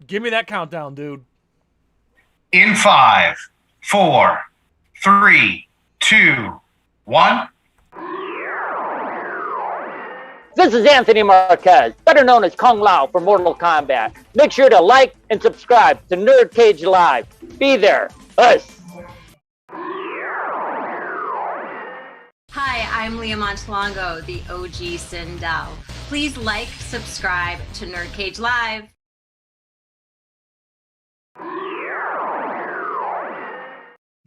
Give me that countdown, dude. In 5, 4, 3, 2, 1. This is Anthony Marquez, better known as Kung Lao for Mortal Kombat. Make sure to like and subscribe to NerdCage Live. Be there. Us. Hi, I'm Leah Montalongo, the OG Sindel. Please like, subscribe to NerdCage Live.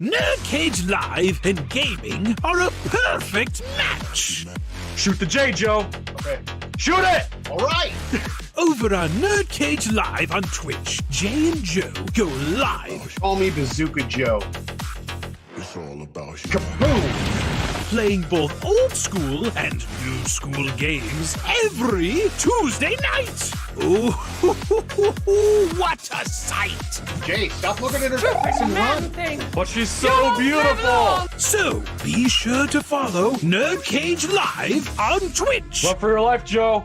NerdCage Live and gaming are a perfect match. Shoot the J, Joe. Okay. Shoot it! All right. Over on NerdCage Live on Twitch, Jay and Joe go live. Call me Bazooka Joe. It's all about you. Kaboom! Playing both old school and new school games every Tuesday night. Ooh, what a sight! Jay, stop looking at her face and run. But she's so beautiful. So be sure to follow NerdCage Live on Twitch. Run for your life, Joe.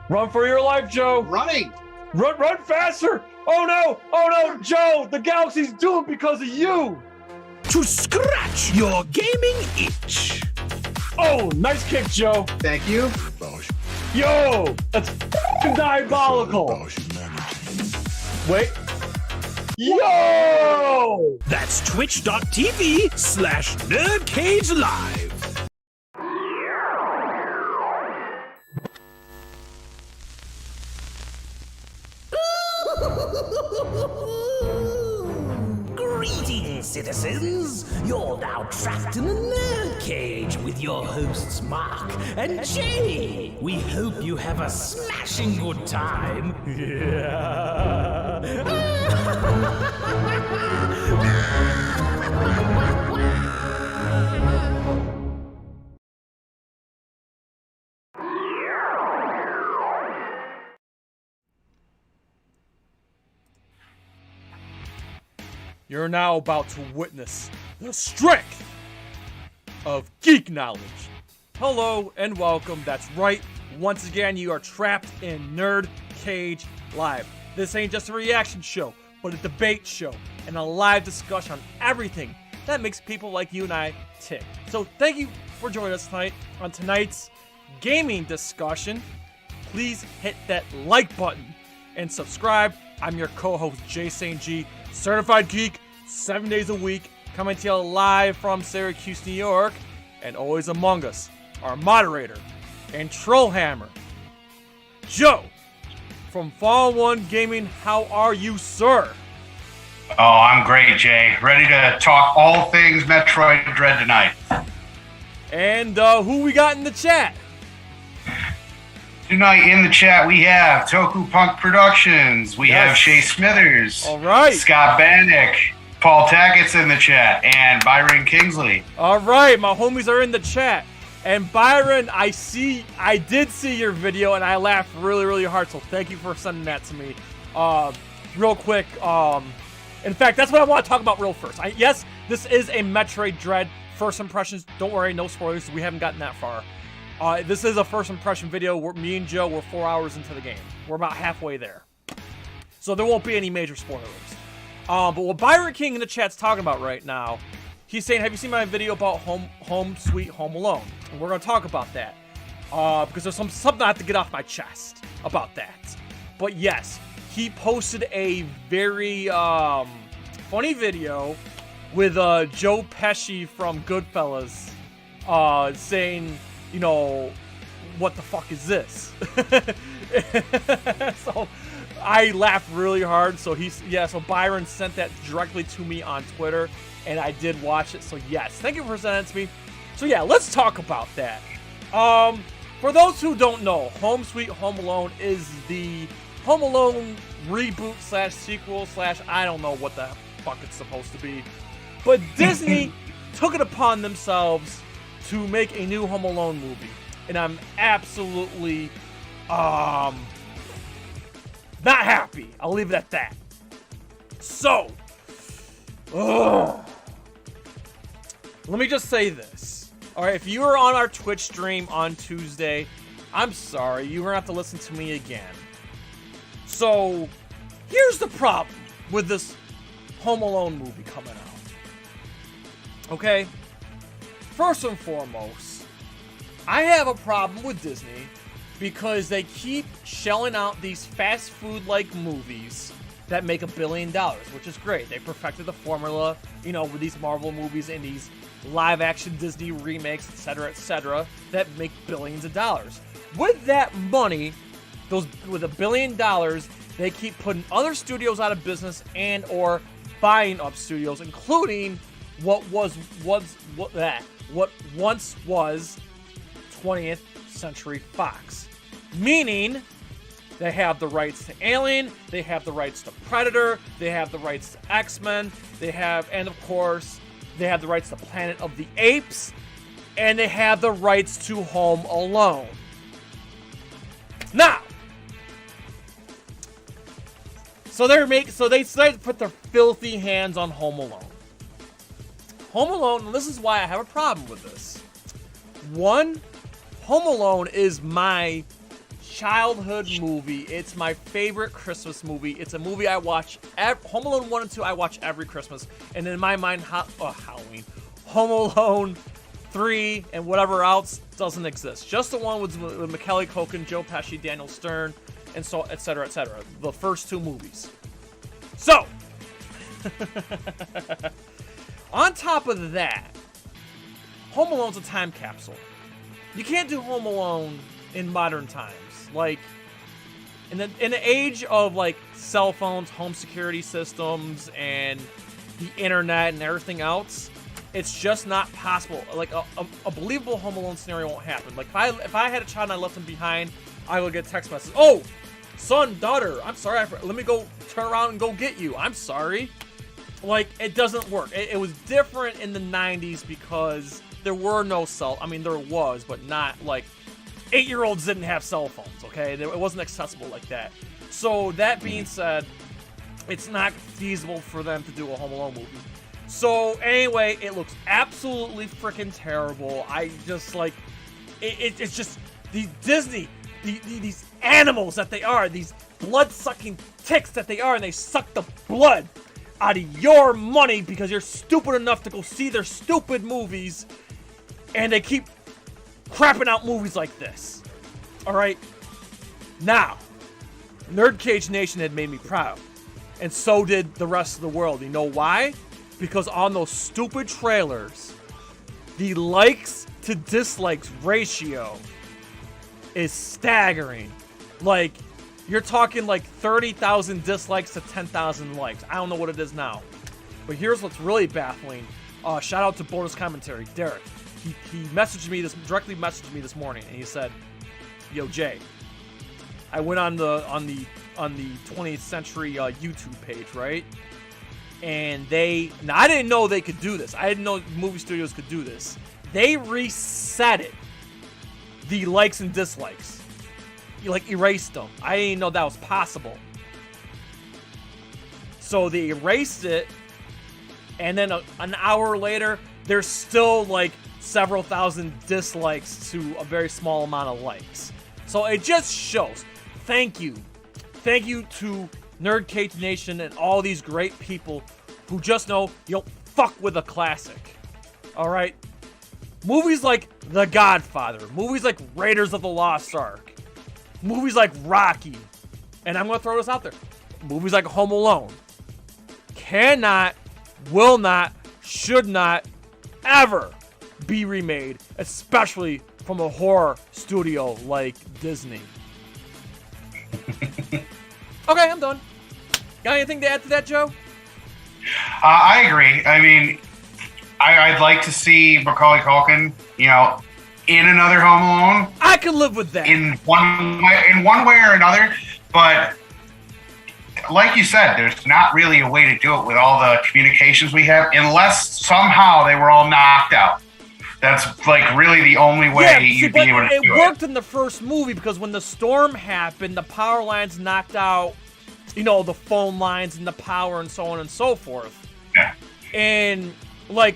Run for your life, Joe. Running. Run faster. Oh no, Joe. The galaxy's doomed because of you. To scratch your gaming itch. Oh, nice kick, Joe. Thank you. Yo, that's diabolical. Wait. Yo! That's twitch.tv/NerdCage Live. Greetings, citizens! You're now trapped in a nerd cage with your hosts Mark and Jay. We hope you have a smashing good time. You're now about to witness the strength of geek knowledge. Hello and welcome. That's right. Once again, you are trapped in NerdCage Live. This ain't just a reaction show, but a debate show and a live discussion on everything that makes people like you and I tick. So thank you for joining us tonight on tonight's gaming discussion. Please hit that like button and subscribe. I'm your co-host, Jay St. G, certified geek, 7 days a week, coming to you live from Syracuse, New York, and always among us, our moderator and trollhammer, Joe, from Fall 1 Gaming. How are you, sir? Oh, I'm great, Jay. Ready to talk all things Metroid Dread tonight. And who we got in the chat? Tonight in the chat we have Toku Punk Productions. We have Shay Smithers. All right. Scott Bannock. Paul Tackett's in the chat. And Byron Kingsley. All right, my homies are in the chat. And Byron, I did see your video and I laughed really, really hard. So thank you for sending that to me. Real quick. In fact, that's what I want to talk about real first. Yes, this is a Metroid Dread first impressions. Don't worry, no spoilers. We haven't gotten that far. This is a first impression video. Me and Joe, we're 4 hours into the game. We're about halfway there. So there won't be any major spoilers. But what Byron King in the chat's talking about right now, he's saying, have you seen my video about Home Sweet Home Alone? And we're going to talk about that. Because there's something I have to get off my chest about that. But yes, he posted a very funny video with Joe Pesci from Goodfellas saying, you know, what the fuck is this? So I laughed really hard. So so Byron sent that directly to me on Twitter, and I did watch it. So yes, thank you for sending it to me. So yeah, let's talk about that. For those who don't know, Home Sweet Home Alone is the Home Alone reboot / sequel / I don't know what the fuck it's supposed to be. But Disney took it upon themselves to make a new Home Alone movie, and I'm absolutely not happy. I'll leave it at that. So, let me just say this. All right, if you were on our Twitch stream on Tuesday, I'm sorry, you're gonna have to listen to me again. So, Here's the problem with this Home Alone movie coming out. Okay? First and foremost, I have a problem with Disney because they keep shelling out these fast food-like movies that make $1 billion, which is great. They perfected the formula, you know, with these Marvel movies and these live-action Disney remakes, etc., that make billions of dollars. With that money, with $1 billion, they keep putting other studios out of business and or buying up studios, including what once was 20th Century Fox. Meaning, they have the rights to Alien, they have the rights to Predator, they have the rights to X-Men, and of course, they have the rights to Planet of the Apes, and they have the rights to Home Alone. Now, so they decided to put their filthy hands on Home Alone. Home Alone, and this is why I have a problem with this. One, Home Alone is my childhood movie. It's my favorite Christmas movie. It's a movie I watch. Home Alone 1 and 2 I watch every Christmas. And in my mind, Halloween. Home Alone 3 and whatever else doesn't exist. Just the one with Macaulay Culkin, Joe Pesci, Daniel Stern, and so etc. The first two movies. So, on top of that, Home Alone's a time capsule. You can't do Home Alone in modern times. Like, in the age of, like, cell phones, home security systems, and the internet and everything else, it's just not possible. Like, a believable Home Alone scenario won't happen. Like, if I had a child and I left him behind, I would get a text message. Oh, son, daughter, I'm sorry. Let me go turn around and go get you. I'm sorry. Like, it doesn't work. It was different in the 90s because there were no there was, but not, like, 8-year-olds didn't have cell phones, okay? It wasn't accessible like that. So, that being said, it's not feasible for them to do a Home Alone movie. So, anyway, it looks absolutely freaking terrible. I just, like, it's just, these Disney, these animals that they are, these blood-sucking ticks that they are, and they suck the blood out of your money because you're stupid enough to go see their stupid movies, and they keep crapping out movies like this. Alright? Now, NerdCage Nation had made me proud. And so did the rest of the world. You know why? Because on those stupid trailers, the likes to dislikes ratio is staggering. Like, you're talking like 30,000 dislikes to 10,000 likes. I don't know what it is now. But here's what's really baffling. Shout out to Bonus Commentary, Derek. He directly messaged me this morning, and he said, "Yo, Jay, I went on the 20th Century YouTube page, right? And now I didn't know they could do this. I didn't know movie studios could do this. They reset it, the likes and dislikes. You like erased them. I didn't know that was possible. So they erased it, and then an hour later, there's still like several thousand dislikes to a very small amount of likes. So it just shows. Thank you to NerdCage Nation and all these great people who just know you don't fuck with a classic. Alright? Movies like The Godfather, movies like Raiders of the Lost Ark, movies like Rocky, and I'm going to throw this out there, movies like Home Alone cannot, will not, should not ever be remade, especially from a horror studio like Disney. Okay, I'm done. Got anything to add to that, Joe? I agree. I mean, I'd like to see Macaulay Culkin, in another Home Alone. I can live with that. In one way or another, but like you said, there's not really a way to do it with all the communications we have, unless somehow they were all knocked out. That's like really the only way you'd be able to do it. It worked in the first movie because when the storm happened, the power lines knocked out, the phone lines and the power and so on and so forth. Yeah. And like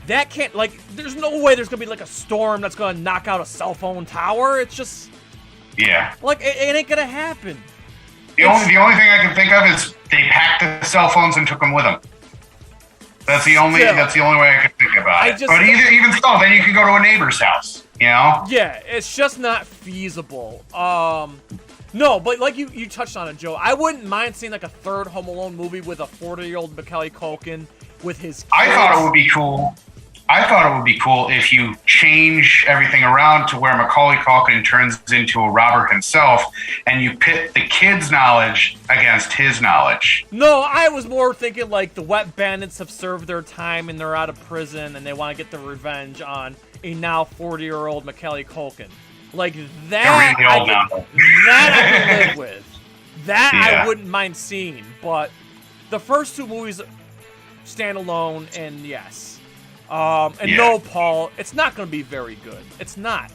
that can't there's no way there's gonna be like a storm that's gonna knock out a cell phone tower. It's just it ain't gonna happen. The only thing I can think of is they packed the cell phones and took them with them. That's the only way I can think about it. But even so, then you can go to a neighbor's house, you know? Yeah, it's just not feasible. No, but like you touched on it, Joe. I wouldn't mind seeing like a third Home Alone movie with a 40-year-old Macaulay Culkin with his kids. I thought it would be cool. If you change everything around to where Macaulay Culkin turns into a robber himself, and you pit the kid's knowledge against his knowledge. No, I was more thinking like the wet bandits have served their time and they're out of prison and they want to get their revenge on a now 40-year-old Macaulay Culkin. Like that, really old now. That I can live with. That I wouldn't mind seeing, but the first two movies stand alone, and yes. No, Paul, it's not going to be very good. It's not.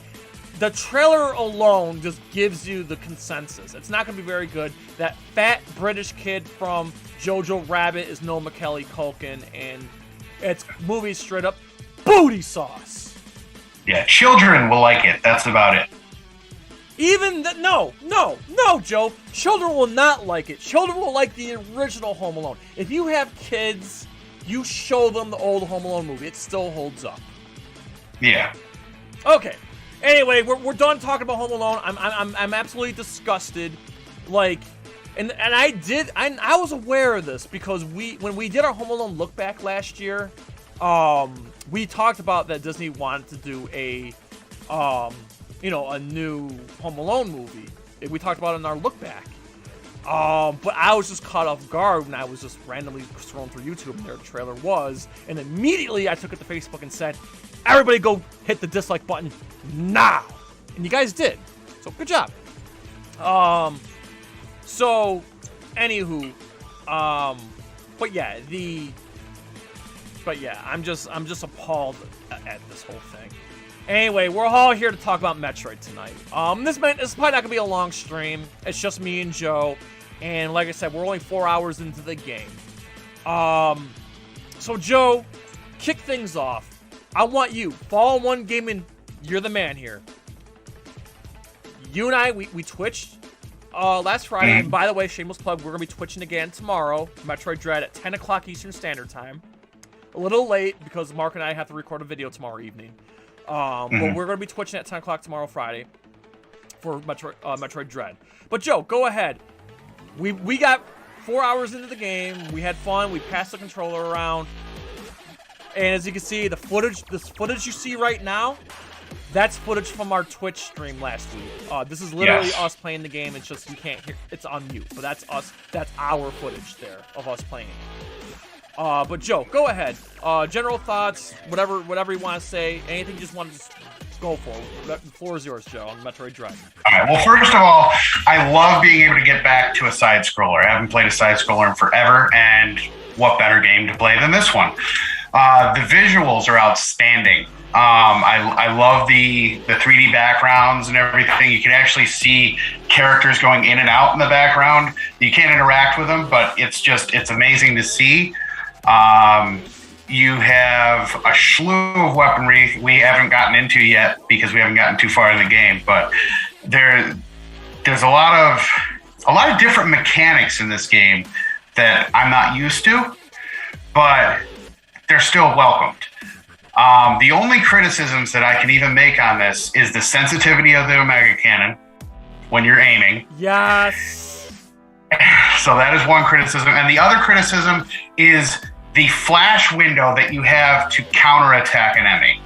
The trailer alone just gives you the consensus. It's not going to be very good. That fat British kid from Jojo Rabbit is no Macaulay Culkin, and it's movie straight up booty sauce. Yeah, children will like it. That's about it. No, Joe. Children will not like it. Children will like the original Home Alone. If you have kids, you show them the old Home Alone movie. It still holds up. Yeah. Okay. Anyway, we're done talking about Home Alone. I'm absolutely disgusted. Like, and I was aware of this because when we did our Home Alone look back last year, we talked about that Disney wanted to do a new Home Alone movie. We talked about it in our look back. But I was just caught off guard when I was just randomly scrolling through YouTube and there the trailer was, and immediately I took it to Facebook and said, everybody go hit the dislike button now. And you guys did. So good job. So anywho, but yeah, I'm just appalled at this whole thing. Anyway, we're all here to talk about Metroid tonight. This is probably not gonna be a long stream. It's just me and Joe, and like I said, we're only 4 hours into the game. So Joe, kick things off. I want you, Fall 1 Gaming. You're the man here. You and I, we twitched last Friday, and by the way, shameless plug, we're gonna be twitching again tomorrow. Metroid Dread at 10 o'clock Eastern Standard Time. A little late because Mark and I have to record a video tomorrow evening. But we're going to be twitching at 10 o'clock tomorrow, Friday, for Metroid Dread. But Joe, go ahead. We got 4 hours into the game. We had fun. We passed the controller around. And as you can see, this footage you see right now, that's footage from our Twitch stream last week. This is literally us playing the game. It's just you can't hear. It's on mute. But that's us. That's our footage there of us playing. But Joe, go ahead. General thoughts, whatever you want to say, anything you just want to go for. The floor is yours, Joe, on Metroid Dread. All right. Well, first of all, I love being able to get back to a side scroller. I haven't played a side scroller in forever, and what better game to play than this one? The visuals are outstanding. I love the 3D backgrounds and everything. You can actually see characters going in and out in the background. You can't interact with them, but it's amazing to see. You have a slew of weaponry we haven't gotten into yet because we haven't gotten too far in the game, but there's a lot of different mechanics in this game that I'm not used to, but they're still welcomed. The only criticisms that I can even make on this is the sensitivity of the Omega Cannon when you're aiming. Yes. So that is one criticism. And the other criticism is the flash window that you have to counterattack an enemy.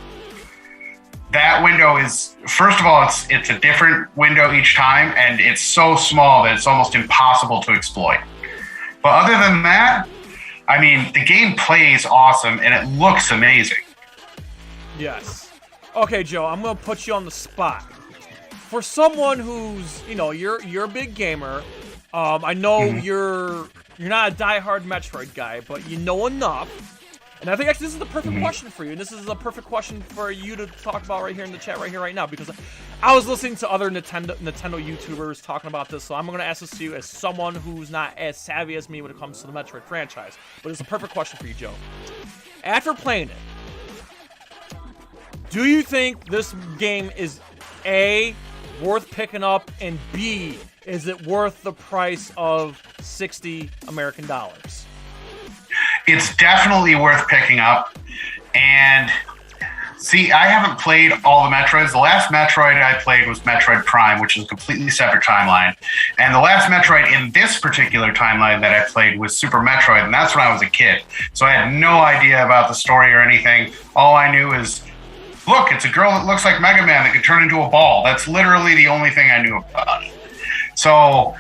That window is, first of all, it's a different window each time, and it's so small that it's almost impossible to exploit. But other than that, I mean, the game plays awesome, and it looks amazing. Yes. Okay, Joe, I'm going to put you on the spot. For someone who's, you're a big gamer, I know you're not a diehard Metroid guy, but you know enough. And I think actually this is the perfect question for you. And this is the perfect question for you to talk about right here in the chat right now. Because I was listening to other Nintendo YouTubers talking about this. So I'm going to ask this to you as someone who's not as savvy as me when it comes to the Metroid franchise. But it's a perfect question for you, Joe. After playing it, do you think this game is A, worth picking up, and B, is it worth the price of $60 American? It's definitely worth picking up. And see, I haven't played all the Metroids. The last Metroid I played was Metroid Prime, which is a completely separate timeline. And the last Metroid in this particular timeline that I played was Super Metroid, and that's when I was a kid. So I had no idea about the story or anything. All I knew is, look, it's a girl that looks like Mega Man that could turn into a ball. That's literally the only thing I knew about it. So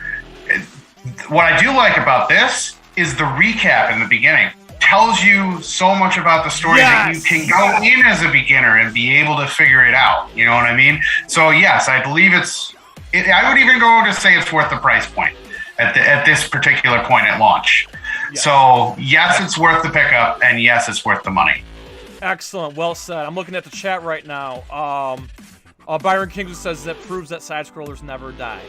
what I do like about this is the recap in the beginning. Tells you so much about the story that you can go in as a beginner and be able to figure it out. You know what I mean? So yes, I believe I would even go to say it's worth the price point at this particular point at launch. Yes. So yes, it's worth the pickup, and yes, it's worth the money. Excellent. Well said. I'm looking at the chat right now. Byron Kingsley says that proves that side-scrollers never die.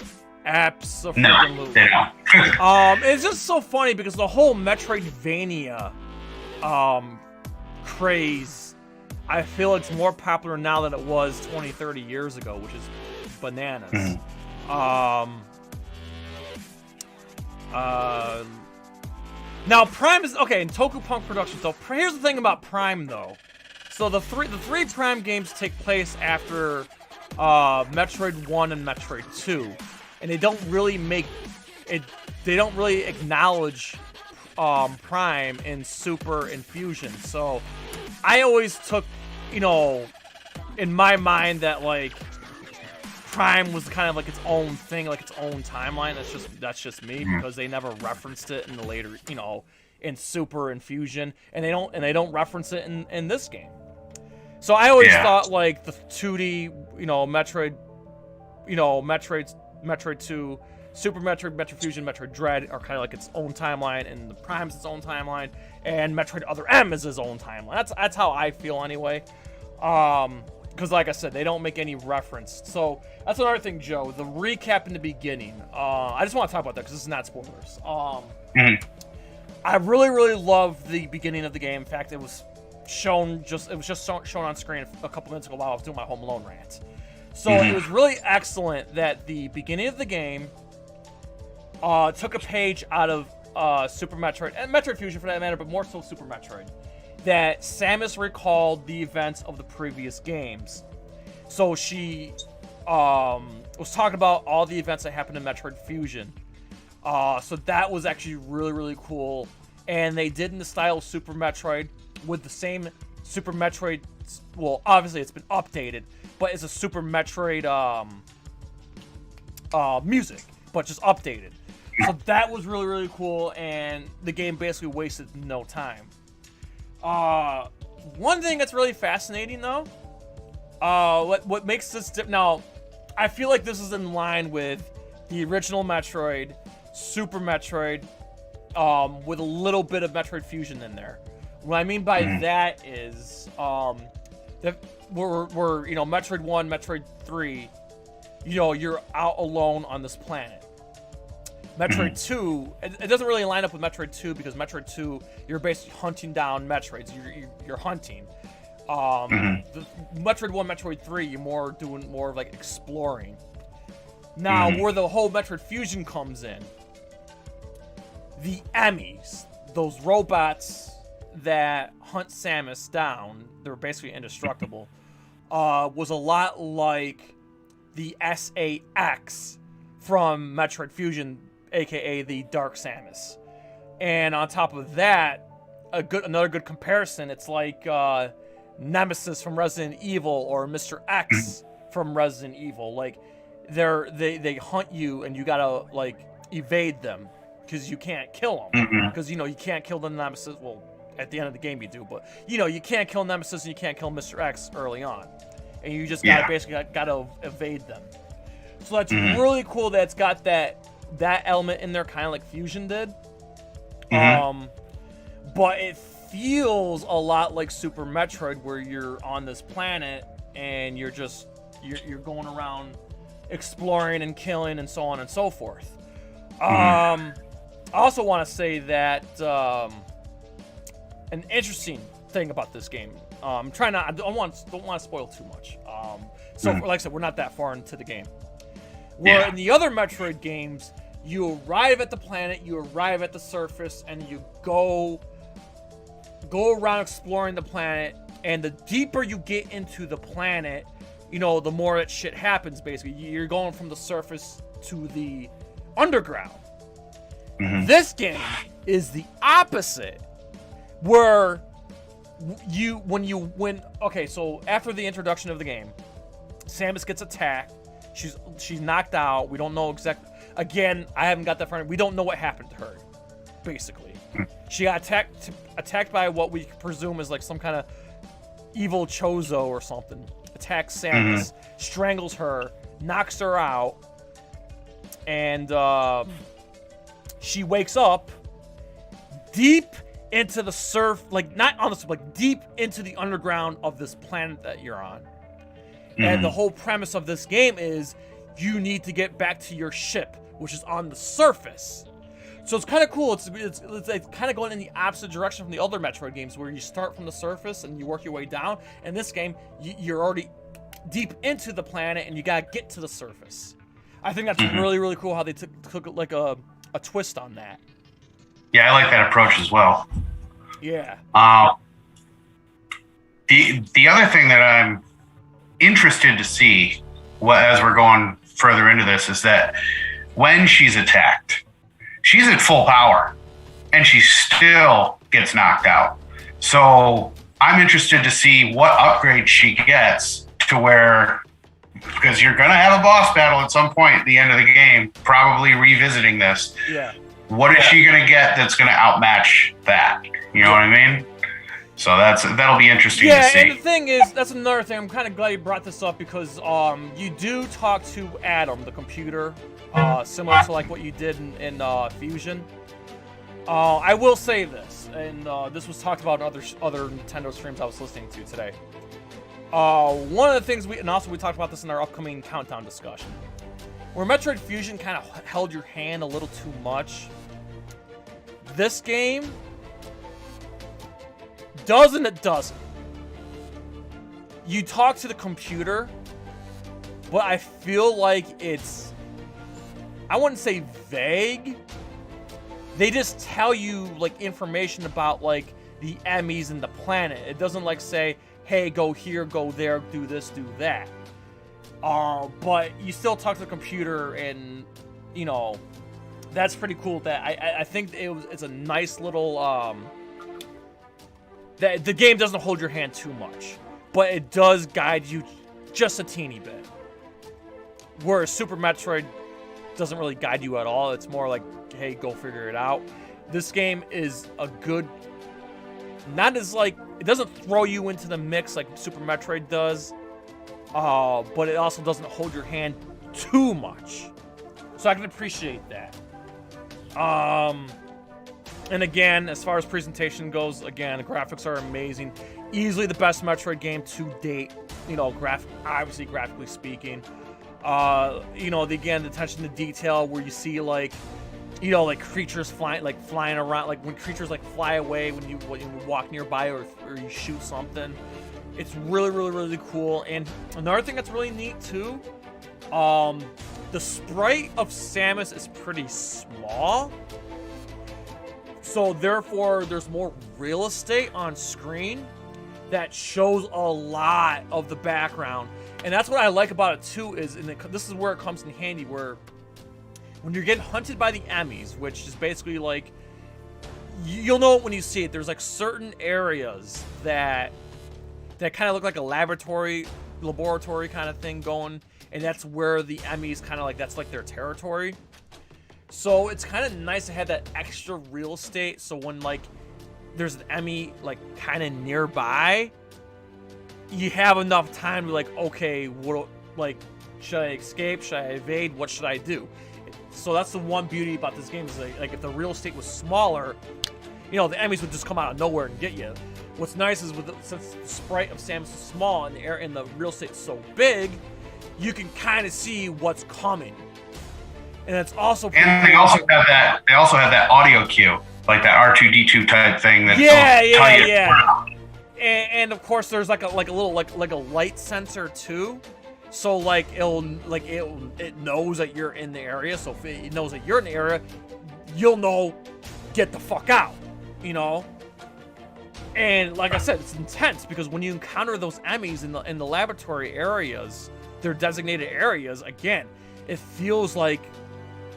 Absolutely. No, they don't. It's just so funny because the whole Metroidvania craze, I feel it's more popular now than it was 20, 30 years ago, which is bananas. Now Prime is okay in Tokupunk Productions. So here's the thing about Prime, though. So the three Prime games take place after Metroid 1 and Metroid 2. And they don't really make it. They don't really acknowledge Prime in Super and Fusion. So I always took, in my mind that like Prime was kind of like its own thing, like its own timeline. That's just me because they never referenced it in the later, in Super and Fusion, and they don't reference it in this game. So I always thought like the 2D, Metroid, Metroid 2, Super Metroid, Metroid Fusion, Metroid Dread are kind of like its own timeline, and the Prime's its own timeline, and Metroid Other M is his own timeline. That's how I feel anyway. Because like I said, they don't make any reference. So that's another thing, Joe. The recap in the beginning. I just want to talk about that because this is not spoilers. I really, really love the beginning of the game. In fact, it was shown shown on screen a couple minutes ago while I was doing my Home Alone rant. So it was really excellent that the beginning of the game took a page out of Super Metroid, and Metroid Fusion for that matter, but more so Super Metroid, that Samus recalled the events of the previous games. So she was talking about all the events that happened in Metroid Fusion. So that was actually really, really cool. And they did in the style of Super Metroid with the same Super Metroid. Well, obviously it's been updated, but it's a Super Metroid music, but just updated. So that was really, really cool, and the game basically wasted no time. One thing that's really fascinating, though, what makes this now, I feel like this is in line with the original Metroid, Super Metroid, with a little bit of Metroid Fusion in there. What I mean by that is, that we're Metroid 1, Metroid 3, you're out alone on this planet. Metroid 2, it doesn't really line up with Metroid 2 because Metroid 2, you're basically hunting down Metroids. You're hunting. The Metroid 1, Metroid 3, you're doing more of like exploring. Now, where the whole Metroid Fusion comes in, the Emmys, those robots that hunt Samus down, they're basically indestructible, was a lot like the SAX from Metroid Fusion, aka the Dark Samus. And on top of that, another good comparison, it's like Nemesis from Resident Evil or Mr. X from Resident Evil. Like they hunt you and you gotta like evade them because you can't kill them. Because you can't kill the Nemesis. Well, at the end of the game you do, but you can't kill Nemesis and you can't kill Mr. X early on, and you just gotta evade them. So that's really cool that it's got that element in there, kind of like Fusion did. But it feels a lot like Super Metroid, where you're on this planet and you're going around exploring and killing and so on and so forth. I also want to say that an interesting thing about this game. I don't want to spoil too much. Like I said, we're not that far into the game. Where in the other Metroid games, you arrive at the planet, you arrive at the surface, and you go around exploring the planet. And the deeper you get into the planet, you know, the more that shit happens. Basically, you're going from the surface to the underground. Mm-hmm. This game is the opposite, where so after the introduction of the game, Samus gets attacked. She's knocked out. We don't know exactly. Again, I haven't got that far. We don't know what happened to her. Basically, she got attacked by what we presume is like some kind of evil Chozo or something. Attacks Samus, strangles her, knocks her out, and she wakes up deep into the surf, like not on the surf, like deep into the underground of this planet that you're on. And the whole premise of this game is you need to get back to your ship, which is on the surface. So it's kind of cool. It's kind of going in the opposite direction from the other Metroid games, where you start from the surface and you work your way down. In this game, you're already deep into the planet and you gotta get to the surface. I think that's really, really cool how they took like a twist on that. Yeah, I like that approach as well. Yeah. The other thing that I'm interested to see, as we're going further into this, is that when she's attacked, she's at full power, and she still gets knocked out. So I'm interested to see what upgrade she gets to where, because you're going to have a boss battle at some point at the end of the game, probably revisiting this. Yeah. What is she going to get that's going to outmatch that? You know what I mean? So that'll be interesting to see. Yeah, and the thing is, that's another thing. I'm kind of glad you brought this up because you do talk to Adam, the computer, similar to like what you did in Fusion. I will say this, and this was talked about in other Nintendo streams I was listening to today. One of the things we talked about this in our upcoming countdown discussion, where Metroid Fusion kind of held your hand a little too much. This game doesn't. You talk to the computer, but I feel like it's, I wouldn't say vague. They just tell you like information about like the enemies and the planet. It doesn't like say, hey, go here, go there, do this, do that. But you still talk to the computer, and you know, that's pretty cool. That I think it's a nice little that the game doesn't hold your hand too much, but it does guide you just a teeny bit. Whereas Super Metroid doesn't really guide you at all. It's more like, hey, go figure it out. This game is a good, not as like, it doesn't throw you into the mix like Super Metroid does, but it also doesn't hold your hand too much. So I can appreciate that. And again, as far as presentation goes, again, the graphics are amazing. Easily the best Metroid game to date, you know, obviously graphically speaking. You know, the attention to detail where you see like, you know, like creatures flying around, like when creatures like fly away when you walk nearby or you shoot something. It's really, really, really cool. And another thing that's really neat too, the sprite of Samus is pretty small. So therefore, there's more real estate on screen that shows a lot of the background. And that's what I like about it too, is this is where it comes in handy, where when you're getting hunted by the enemies, which is basically like, you'll know it when you see it, there's like certain areas that kind of look like a laboratory kind of thing going, and that's where the enemies kind of like, that's like their territory. So it's kind of nice to have that extra real estate, so when like there's an enemy like kind of nearby, you have enough time to be like, okay, what, like, should I escape? Should I evade? What should I do? So that's the one beauty about this game, is like if the real estate was smaller, you know, the enemies would just come out of nowhere and get you. What's nice is since the sprite of Samus is small and the real estate is so big, you can kind of see what's coming. And it's also pretty and they cool. also have that audio cue, like that R2D2 type thing that yeah. And of course, there's like a little light sensor too. So like it knows that you're in the area. So if it knows that you're in the area, you'll know, get the fuck out, you know. And like I said, it's intense because when you encounter those enemies in the laboratory areas, their designated areas, again, it feels like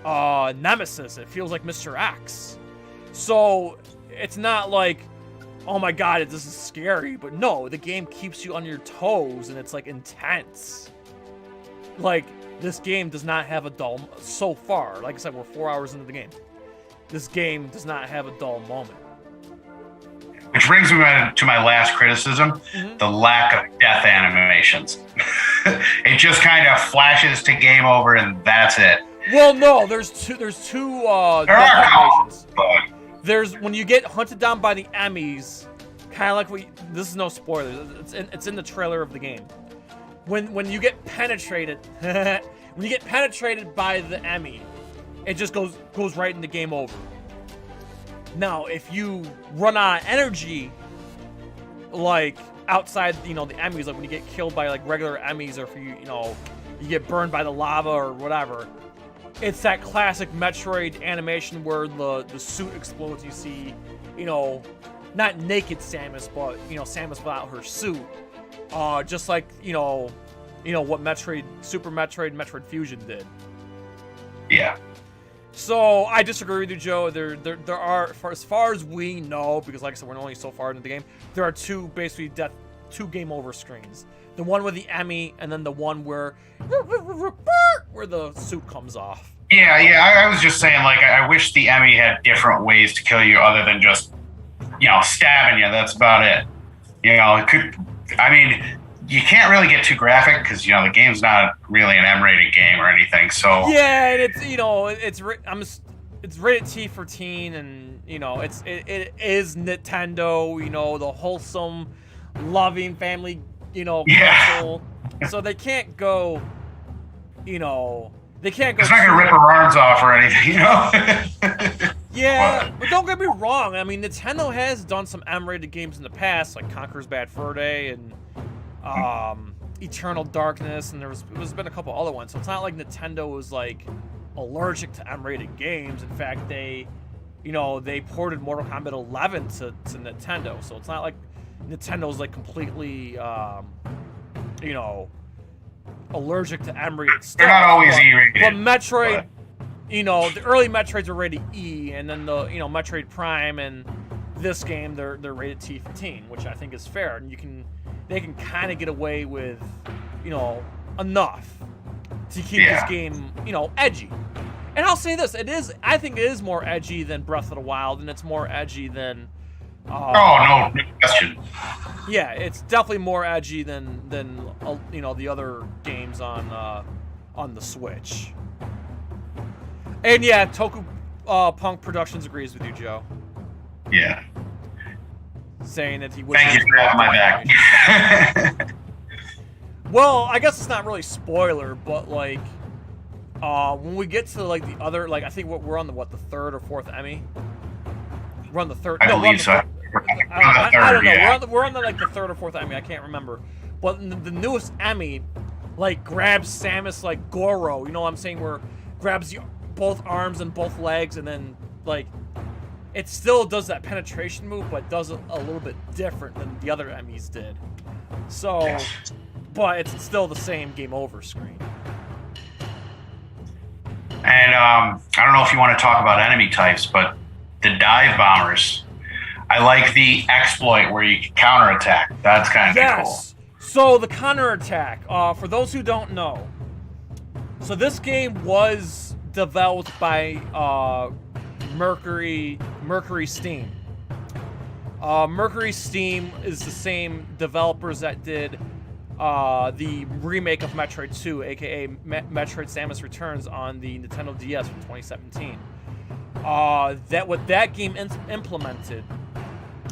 Nemesis. It feels like Mr. X. So it's not like, oh my god, this is scary. But no, the game keeps you on your toes, and it's like intense. Like, this game does not have a dull, so far, like I said, we're 4 hours into the game. This game does not have a dull moment. Which brings me to my last criticism, the lack of death animations. It just kind of flashes to game over and that's it. Well, no, there's two death animations. There's when you get hunted down by the Emmys, kind of like this is no spoilers. It's in the trailer of the game. When you get penetrated, when you get penetrated by the Emmy, it just goes right into game over. Now, if you run out of energy, like outside, the Emmys, like when you get killed by like regular Emmys, or if you get burned by the lava or whatever, it's that classic Metroid animation where the suit explodes. You see, not naked Samus, but Samus without her suit, just like what Super Metroid and Metroid Fusion did. Yeah. So I disagree with you, Joe. There are, as far as we know, because like I said, we're only so far into the game, there are two game over screens. The one with the Emmy, and then the one where the suit comes off. Yeah. I was just saying, like, I wish the Emmy had different ways to kill you other than just, stabbing you. That's about it. It could. I mean, you can't really get too graphic because the game's not really an M-rated game or anything. So yeah, and it's rated T for teen, and it is Nintendo. The wholesome, loving family console. So they can't go. They can't go. It's not gonna rip her arms off or anything, Yeah, but don't get me wrong. I mean, Nintendo has done some M-rated games in the past, like Conker's Bad Fur Day and Eternal Darkness, and there's been a couple other ones. So it's not like Nintendo was like allergic to M-rated games. In fact, they ported Mortal Kombat 11 to Nintendo. So it's not like Nintendo's like completely allergic to M-rated stuff. They're not always E-rated. But Metroid, the early Metroids are rated E, and then the Metroid Prime and this game they're rated T for teen, which I think is fair, and they can kind of get away with, enough to keep this game, edgy. And I'll say this, I think it is more edgy than Breath of the Wild, and it's more edgy than... no question. Yeah, it's definitely more edgy than the other games on the Switch. And yeah, Toku Punk Productions agrees with you, Joe. Yeah. Saying that he wishes. Thank you for having my back. Well, I guess it's not really spoiler, but like, when we get to like the other, like I think we're on the third or fourth Emmy. We're on the third. I believe so. I don't know. We're on the third or fourth Emmy. I can't remember. But the newest Emmy, like grabs Samus like Goro. You know what I'm saying? Where grabs both arms and both legs, and then like. It still does that penetration move, but does it a little bit different than the other Emmys did. So, but it's still the same game over screen. And I don't know if you want to talk about enemy types, but the dive bombers, I like the exploit where you can counterattack. That's kind of cool. So the counterattack, for those who don't know, so this game was developed by Mercury Steam. Mercury Steam is the same developers that did the remake of Metroid 2, aka Metroid Samus Returns on the Nintendo DS from 2017. What that game implemented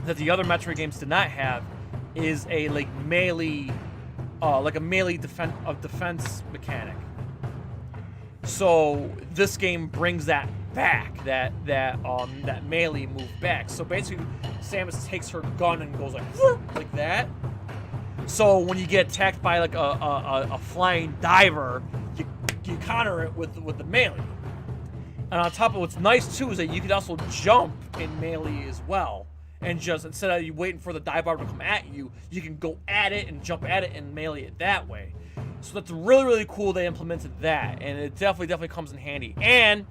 that the other Metroid games did not have is a melee defense mechanic. So this game brings that back, that melee move back. So basically, Samus takes her gun and goes like that, So when you get attacked by like a flying diver, you counter it with the melee. And on top of what's nice too is that you can also jump in melee as well. And just instead of you waiting for the dive bar to come at you, you can go at it and jump at it and melee it that way. So that's really, really cool they implemented that, and it definitely comes in handy. And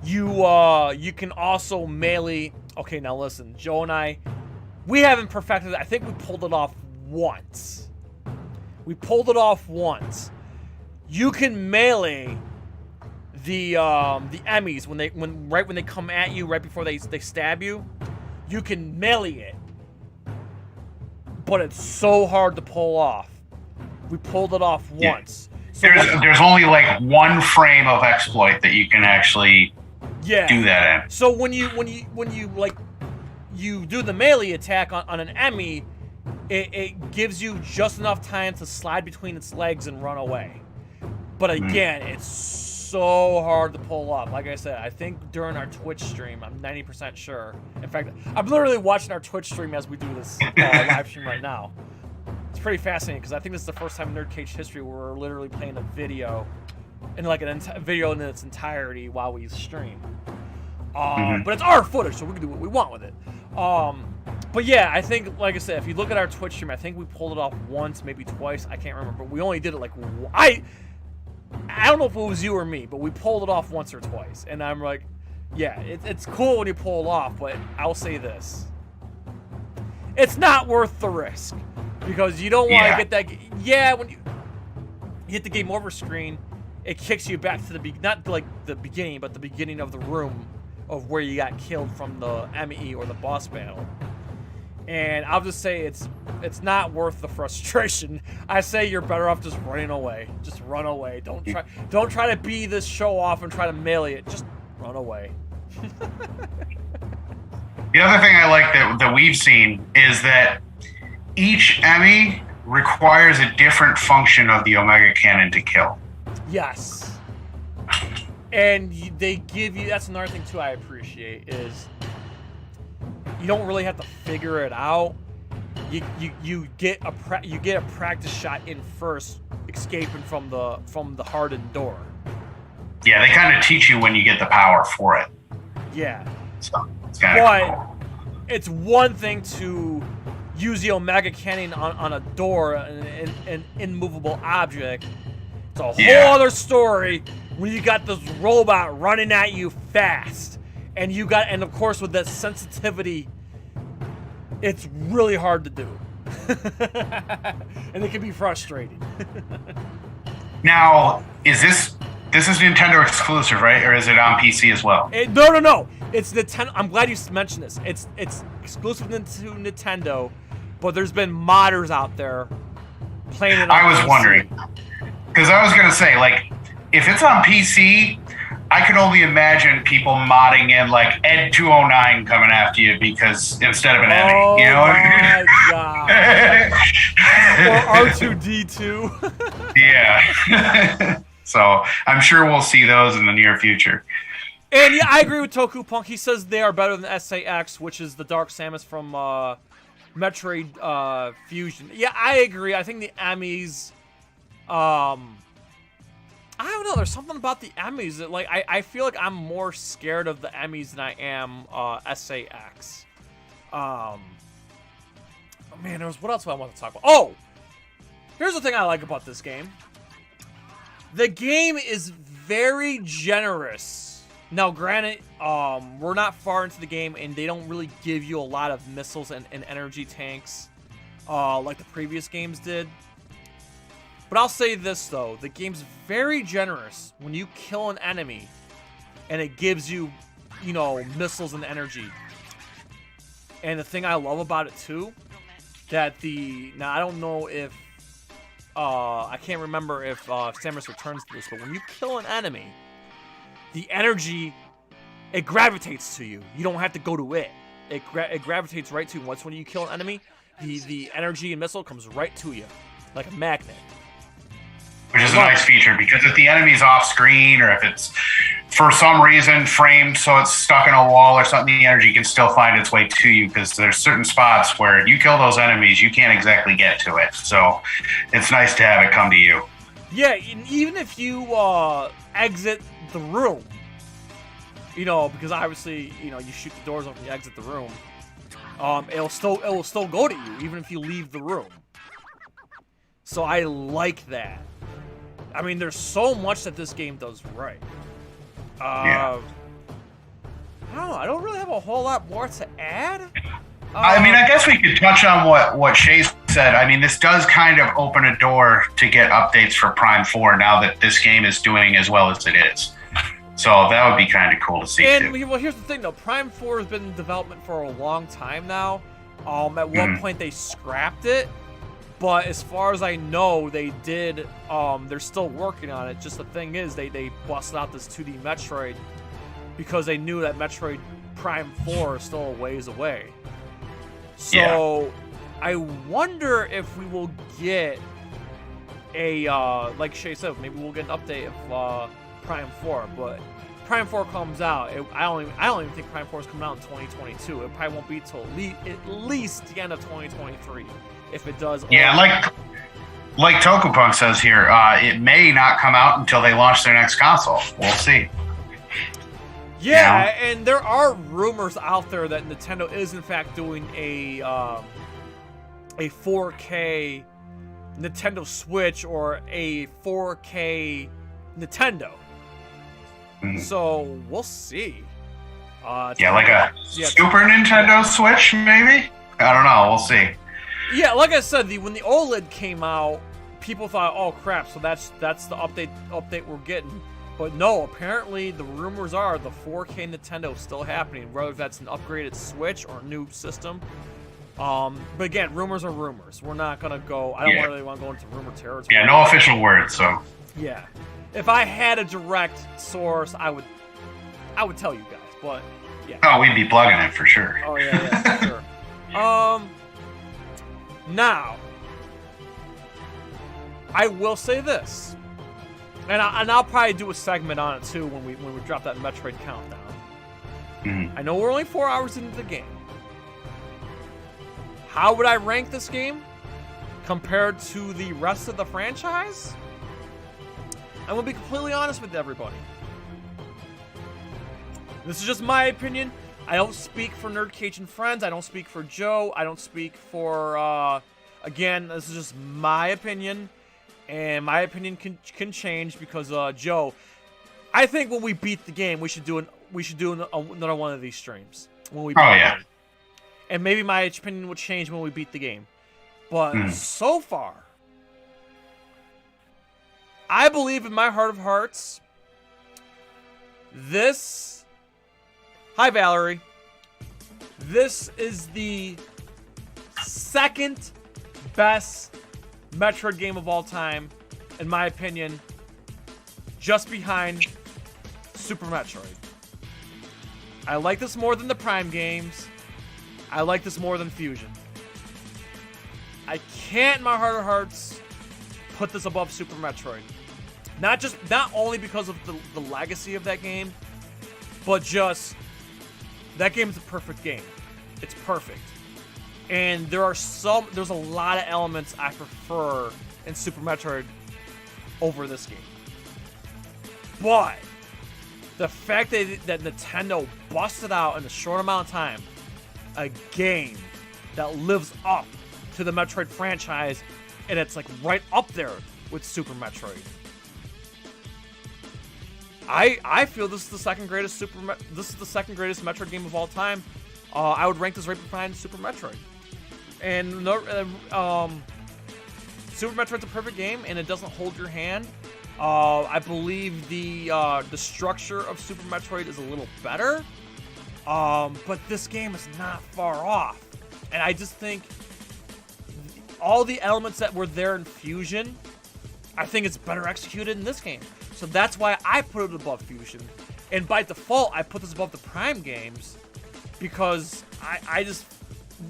you can also melee. Okay, now listen, Joe and we haven't perfected it. I think we pulled it off once. You can melee the Emmys when they come at you right before they stab you. You can melee it, but it's so hard to pull off. We pulled it off once. So there's only like one frame of exploit that you can actually do that in. So when you like you do the melee attack on an Emmy, it gives you just enough time to slide between its legs and run away. But again, it's so hard to pull off. Like I said, I think during our Twitch stream, I'm 90% sure. In fact, I'm literally watching our Twitch stream as we do this live stream right now. It's pretty fascinating because I think this is the first time in NerdCage history where we're literally playing a video in like video in its entirety while we stream. But it's our footage, so we can do what we want with it. But yeah, I think, like I said, if you look at our Twitch stream, I think we pulled it off once, maybe twice. I can't remember, but we only did it like I don't know if it was you or me, but we pulled it off once or twice. And I'm like, yeah, it's cool when you pull it off, but I'll say this. It's not worth the risk. Because you don't want to get that... Yeah, when you hit the game over screen, it kicks you back to not like the beginning, but the beginning of the room of where you got killed from the ME or the boss battle. And I'll just say it's not worth the frustration. I say you're better off just running away. Just run away. Don't try to be this show off and try to melee it. Just run away. The other thing I like that we've seen is that each Emmy requires a different function of the Omega Cannon to kill. Yes. And they give you, that's another thing too I appreciate, is you don't really have to figure it out. You get a practice shot in first, escaping from the hardened door. Yeah, they kind of teach you when you get the power for it. Yeah. So it's kind of cool. It's one thing to use the Omega Cannon on a door, an immovable object. It's a whole other story when you got this robot running at you fast. And of course with that sensitivity, it's really hard to do. And it can be frustrating. Now, this is Nintendo exclusive, right? Or is it on PC as well? No. It's Nintendo. I'm glad you mentioned this. It's exclusive to Nintendo, but there's been modders out there playing it on I was PC. wondering. Because I was going to say, like, if it's on PC, I could only imagine people modding in, like, Ed 209 coming after you because instead of an enemy, you know? Oh, my God. Or R2-D2. Yeah. So I'm sure we'll see those in the near future. And yeah, I agree with Toku Punk. He says they are better than SAX, which is the Dark Samus from Metroid Fusion. Yeah, I agree. I think the Emmys... I don't know. There's something about the Emmys that, like, I feel like I'm more scared of the Emmys than I am SAX. Oh, man, what else do I want to talk about? Oh! Here's the thing I like about this game. The game is very generous. Now, granted, we're not far into the game, and they don't really give you a lot of missiles and energy tanks like the previous games did. But I'll say this, though. The game's very generous when you kill an enemy, and it gives you, missiles and energy. And the thing I love about it, too, that now, I don't know if... I can't remember if Samus returns to this, but when you kill an enemy, the energy, it gravitates to you. You don't have to go to it. It gravitates right to you. Once when you kill an enemy, the energy and missile comes right to you, like a magnet. Which is a nice feature, because if the enemy's off screen or if it's for some reason framed so it's stuck in a wall or something, the energy can still find its way to you, because there's certain spots where you kill those enemies, you can't exactly get to it. So it's nice to have it come to you. Yeah, and even if you exit the room, because obviously, you shoot the doors open, you exit the room, it will still go to you, even if you leave the room. So I like that. I mean, there's so much that this game does right. Yeah. I don't know. I don't really have a whole lot more to add. I mean, I guess we could touch on what Shay said. I mean, this does kind of open a door to get updates for Prime 4 now that this game is doing as well as it is. So that would be kind of cool to see, too. Well, here's the thing, though. Prime 4 has been in development for a long time now. At one point, they scrapped it. But as far as I know, they did, they're still working on it. Just the thing is, they busted out this 2D Metroid because they knew that Metroid Prime 4 is still a ways away. So, I wonder if we will get a, like Shay said, maybe we'll get an update of Prime 4. But Prime 4 comes out, I don't even think Prime 4 is coming out in 2022. It probably won't be till at least the end of 2023. If it does. Yeah, like Tokupunk says here, it may not come out until they launch their next console. We'll see. Yeah, and there are rumors out there that Nintendo is in fact doing a 4K Nintendo Switch or a 4K Nintendo. So we'll see. Like a Super Nintendo Switch, maybe? I don't know. We'll see. Yeah, like I said, when the OLED came out, people thought, "Oh crap!" So that's the update we're getting. But no, apparently the rumors are the 4K Nintendo is still happening, whether that's an upgraded Switch or a new system. But again, rumors are rumors. We're not gonna go. I don't really want to go into rumor territory. Yeah, no official word. So yeah, if I had a direct source, I would tell you guys. But yeah. Oh, we'd be plugging it for sure. Oh yeah, for sure. Now, I will say this, and I'll probably do a segment on it too when we drop that Metroid countdown. I know we're only 4 hours into the game. How would I rank this game compared to the rest of the franchise? I'm gonna be completely honest with everybody. This is just my opinion. I don't speak for NerdCage and Friends. I don't speak for Joe. I don't speak for, again, this is just my opinion. And my opinion can change because, Joe, I think when we beat the game, we should do another one of these streams. When we beat the game. And maybe my opinion would change when we beat the game. But so far, I believe in my heart of hearts, this... Hi, Valerie. This is the second best Metroid game of all time, in my opinion, just behind Super Metroid. I like this more than the Prime games. I like this more than Fusion. I can't, in my heart of hearts, put this above Super Metroid. Not only because of the legacy of that game, but just... That game is a perfect game. It's perfect. And there's a lot of elements I prefer in Super Metroid over this game. But the fact that Nintendo busted out in a short amount of time a game that lives up to the Metroid franchise, and it's like right up there with Super Metroid. I feel this is the second greatest Metroid game of all time. I would rank this right behind Super Metroid. And Super Metroid's a perfect game, and it doesn't hold your hand. I believe the structure of Super Metroid is a little better, but this game is not far off. And I just think all the elements that were there in Fusion, I think it's better executed in this game. So that's why I put it above Fusion. And by default, I put this above the Prime games because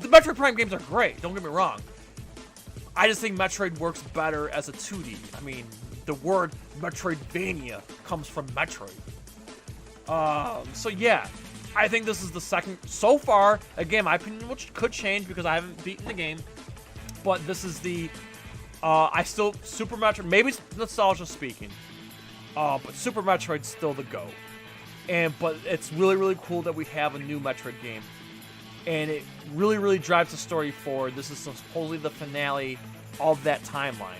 the Metroid Prime games are great, don't get me wrong. I just think Metroid works better as a 2D. I mean, the word Metroidvania comes from Metroid. So yeah, I think this is the second so far. Again, my opinion, which could change because I haven't beaten the game, but this is the. I still Super Metroid. Maybe it's nostalgia speaking, but Super Metroid's still the GOAT. But it's really cool that we have a new Metroid game, and it really drives the story forward. This is supposedly the finale of that timeline.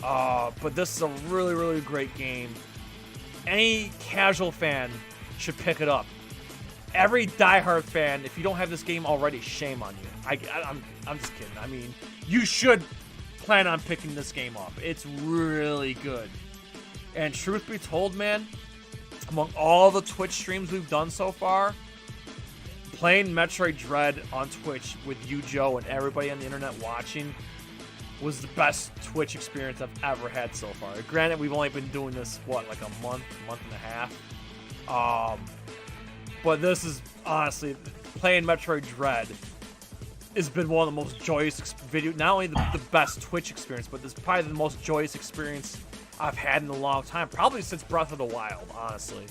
But this is a really great game. Any casual fan should pick it up. Every diehard fan, if you don't have this game already, shame on you. I'm just kidding. I mean, you should plan on picking this game up. It's really good. And truth be told, man, among all the Twitch streams we've done so far, playing Metroid Dread on Twitch with you, Joe, and everybody on the internet watching was the best Twitch experience I've ever had so far. Granted, we've only been doing this, what, like a month and a half? But this is, honestly, playing Metroid Dread has been one of the most joyous not only the best Twitch experience, but this is probably the most joyous experience I've had in a long time. Probably since Breath of the Wild, honestly.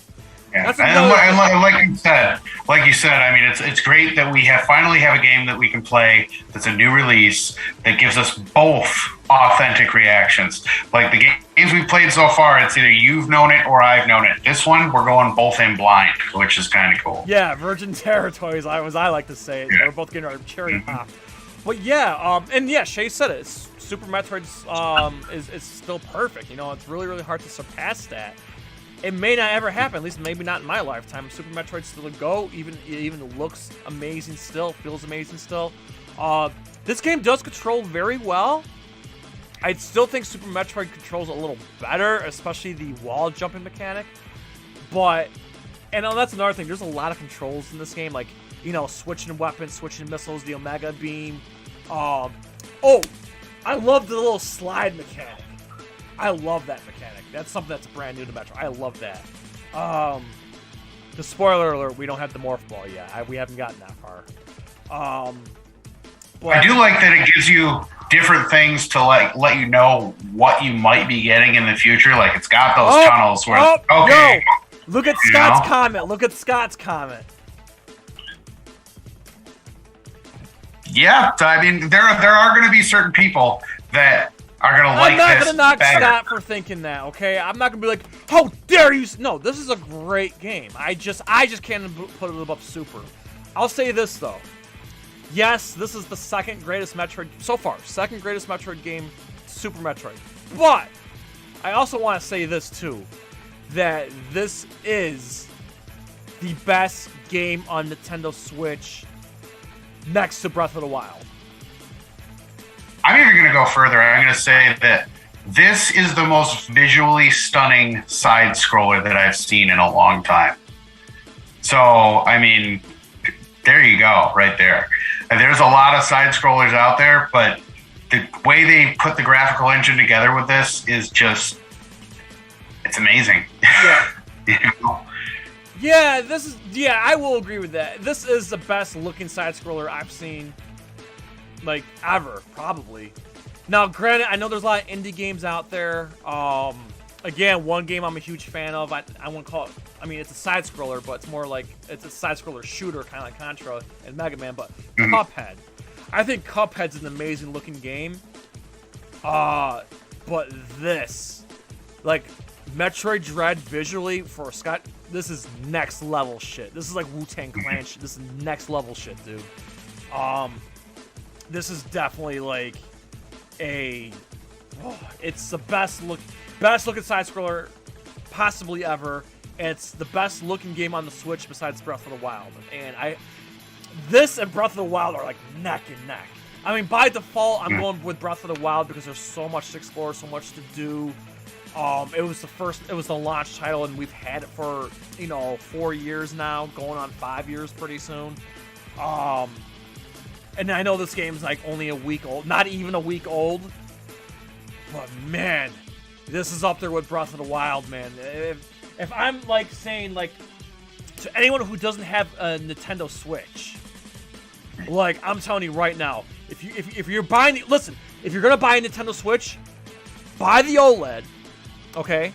Yeah, and like you said, I mean, it's great that we finally have a game that we can play that's a new release that gives us both authentic reactions. Like the games we've played so far, it's either you've known it or I've known it. This one, we're going both in blind, which is kind of cool. Yeah, virgin territories, I like to say it. Yeah. We're both getting our cherry popped. But yeah, and yeah, Shay said it. Super Metroid's is still perfect. You know, it's really hard to surpass that. It may not ever happen, at least maybe not in my lifetime. Super Metroid's still a go. It even looks amazing still, feels amazing still. This game does control very well. I still think Super Metroid controls a little better, especially the wall jumping mechanic. And that's another thing. There's a lot of controls in this game, like, you know, switching weapons, switching missiles, the Omega Beam. I love the little slide mechanic. I love that mechanic. That's something that's brand new to Metro. I love that. The spoiler alert, we don't have the Morph Ball yet. We haven't gotten that far. I do like that it gives you different things to let you know what you might be getting in the future. Like it's got those tunnels where no. Look at Scott's comment. Look at Scott's comment. Yeah, so I mean, there are going to be certain people that are going to like this. I'm not going to knock Scott for thinking that, okay? I'm not going to be like, how dare you? No, this is a great game. I just can't put it above Super. I'll say this, though. Yes, this is the second greatest Metroid so far. Second greatest Metroid game, Super Metroid. But I also want to say this, too. That this is the best game on Nintendo Switch next to Breath of the Wild. I'm even going to go further. I'm going to say that this is the most visually stunning side scroller that I've seen in a long time. So, I mean, there you go, right there. And there's a lot of side scrollers out there, but the way they put the graphical engine together with this is just, it's amazing. Yeah. You know? Yeah, I will agree with that. This is the best looking side scroller I've seen, like, ever, probably. Now, granted, I know there's a lot of indie games out there. Again, one game I'm a huge fan of, I wouldn't call it, I mean, it's a side scroller, but it's more like, it's a side scroller shooter, kind of like Contra and Mega Man, but Cuphead. I think Cuphead's an amazing looking game. But this, like, Metroid Dread visually for Scott, this is next level shit. This is like Wu-Tang Clan shit. This is next level shit, dude. This is definitely like it's the best looking side scroller possibly ever. And it's the best looking game on the Switch besides Breath of the Wild. And this and Breath of the Wild are like neck and neck. I mean, by default, I'm going with Breath of the Wild because there's so much to explore, so much to do. It was the launch title, and we've had it for, 4 years now, going on 5 years pretty soon. And I know this game's like only a week old, not even a week old. But man, this is up there with Breath of the Wild, man. If I'm like saying like to anyone who doesn't have a Nintendo Switch, like I'm telling you right now, if you're buying, if you're gonna buy a Nintendo Switch, buy the OLED. Okay,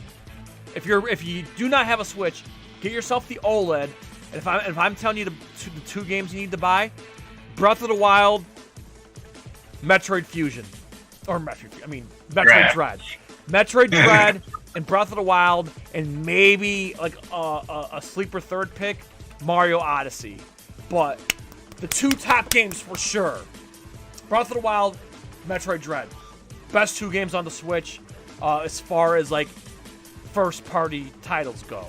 if you do not have a Switch, Get yourself the OLED. And if I'm telling you the two games you need to buy, Breath of the Wild, Metroid Fusion, or Metroid Dread. Metroid Dread and Breath of the Wild, and maybe like a sleeper third pick, Mario Odyssey. But the two top games for sure: Breath of the Wild, Metroid Dread. Best two games on the Switch, as far as like first party titles go.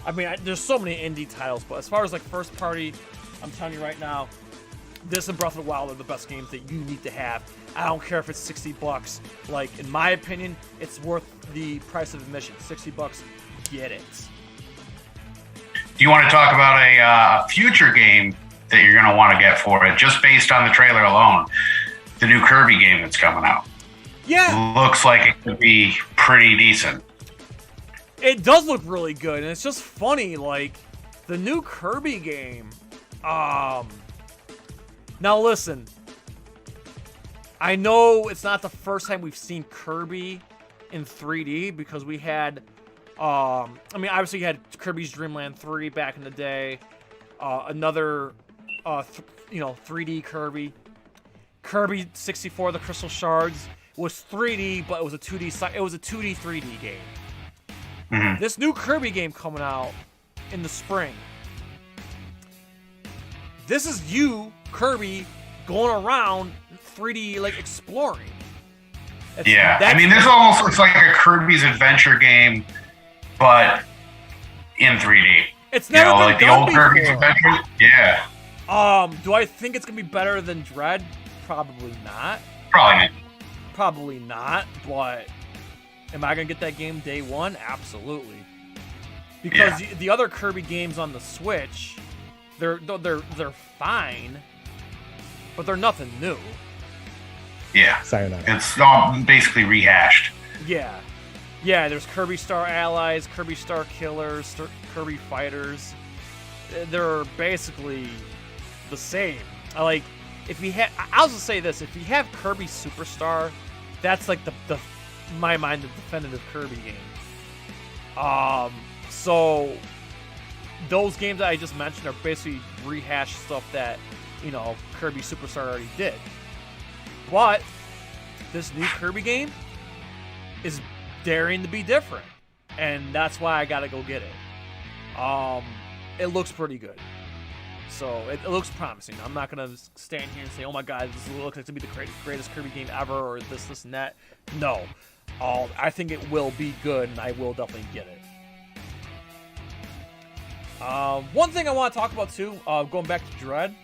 I mean, there's so many indie titles, but as far as like first party, I'm telling you right now, this and Breath of the Wild are the best games that you need to have. I don't care if it's $60. Like, in my opinion, it's worth the price of admission. $60, get it. Do you want to talk about a future game that you're going to want to get for it, just based on the trailer alone? The new Kirby game that's coming out. Yeah. Looks like it could be pretty decent. It does look really good, and it's just funny, like, the new Kirby game, now listen, I know it's not the first time we've seen Kirby in 3D, because we had, obviously you had Kirby's Dream Land 3 back in the day, another, 3D Kirby. Kirby 64, The Crystal Shards, was 3D, but it was a 2D 3D game. Mm-hmm. This new Kirby game coming out in the spring. This is you, Kirby, going around 3D, like, exploring. This almost looks like a Kirby's Adventure game, but in 3D. It's never been like done the old before. Kirby's Adventure. Yeah. Do I think it's gonna be better than Dread? Probably not. Probably not, but am I gonna get that game day one? Absolutely. Because the other Kirby games on the Switch, they're fine, but they're nothing new. Yeah. Sayonara. It's all basically rehashed. Yeah. Yeah, there's Kirby Star Allies, Kirby Star Killers, Kirby Fighters. They're basically the same. I'll just say this, if you have Kirby Superstar, that's like the in my mind, the definitive Kirby game. So those games that I just mentioned are basically rehashed stuff that, Kirby Superstar already did. But this new Kirby game is daring to be different, and that's why I gotta go get it. It looks pretty good. So it looks promising. I'm not gonna stand here and say, "Oh my God, this looks like to be the greatest Kirby game ever," or this, and that. No, I think it will be good, and I will definitely get it. One thing I want to talk about too, going back to Dread.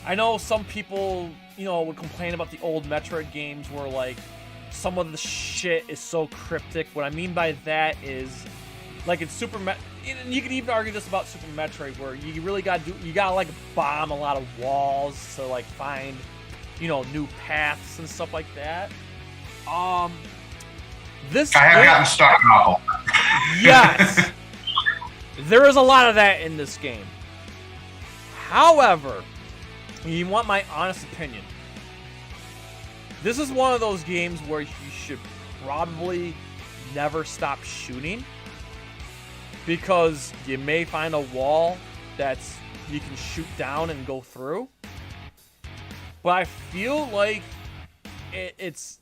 I know some people, would complain about the old Metroid games where like some of the shit is so cryptic. What I mean by that is, like in and you could even argue this about Super Metroid, where you really gotta like bomb a lot of walls to like find, new paths and stuff like that. I have gotten stuck in all. Yes, there is a lot of that in this game. However, you want my honest opinion, this is one of those games where you should probably never stop shooting, because you may find a wall that's you can shoot down and go through. But I feel like it's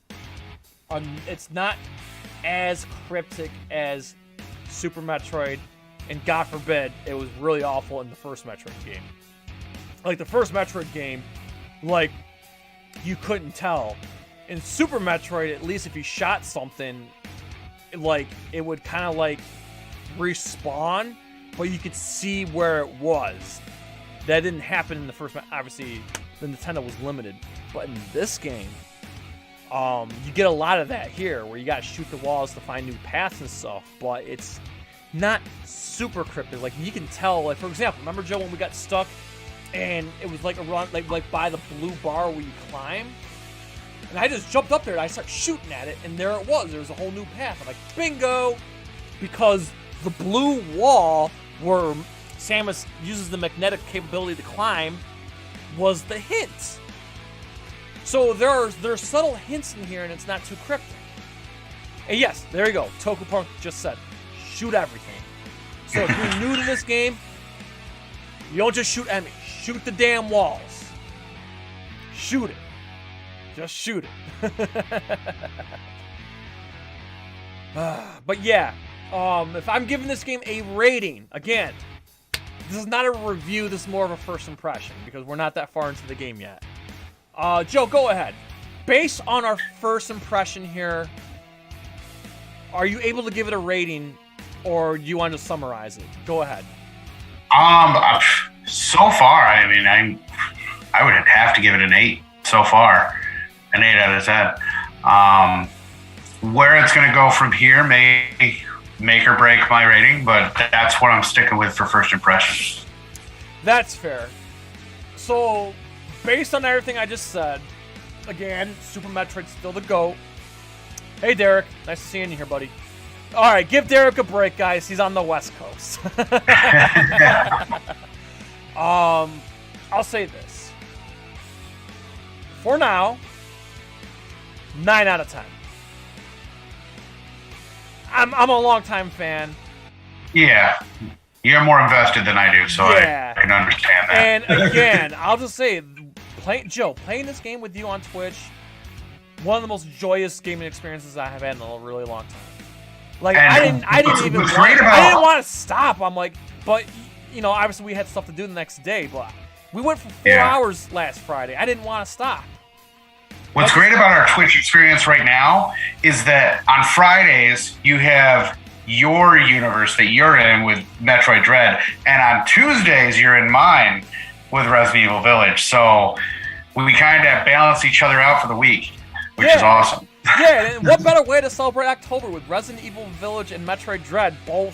not as cryptic as Super Metroid, and God forbid it was really awful in the first Metroid game. Like the first Metroid game, like you couldn't tell. In Super Metroid, at least if you shot something, like it would kind of like respawn, but you could see where it was. That didn't happen in the first. Obviously, the Nintendo was limited, but in this game, you get a lot of that here, where you gotta shoot the walls to find new paths and stuff. But it's not super cryptic. Like you can tell. Like for example, remember Joe when we got stuck, and it was like around like by the blue bar where you climb, and I just jumped up there and I started shooting at it, and there it was. There was a whole new path. I'm like, bingo, because the blue wall where Samus uses the magnetic capability to climb was the hint. So there's subtle hints in here, and it's not too cryptic. And yes, there you go. Toku Punk just said, shoot everything. So if you're new to this game, you don't just shoot enemies. Shoot the damn walls. Shoot it. Just shoot it. But yeah, if I'm giving this game a rating, again, this is not a review, this is more of a first impression because we're not that far into the game yet. Joe, go ahead. Based on our first impression here, are you able to give it a rating or do you want to summarize it? Go ahead. So far, I mean, I would have to give it an 8 so far. An 8 out of 10. Where it's going to go from here may make or break my rating, but that's what I'm sticking with for first impressions. That's fair. So, based on everything I just said, again, Super Metroid's still the GOAT. Hey, Derek. Nice to see you in here, buddy. All right, give Derek a break, guys. He's on the West Coast. I'll say this. For now, 9 out of 10. I'm a longtime fan. Yeah. You're more invested than I do, so yeah. I can understand that. And again, I'll just say, playing this game with you on Twitch, one of the most joyous gaming experiences I have had in a really long time. Like, I didn't want to stop. I'm like, but, you know, obviously we had stuff to do the next day, but we went for 4 hours last Friday. I didn't want to stop. What's great about our Twitch experience right now is that on Fridays, you have your universe that you're in with Metroid Dread, and on Tuesdays, you're in mine with Resident Evil Village. So we kind of balance each other out for the week, which is awesome. Yeah, and what better way to celebrate October with Resident Evil Village and Metroid Dread, both,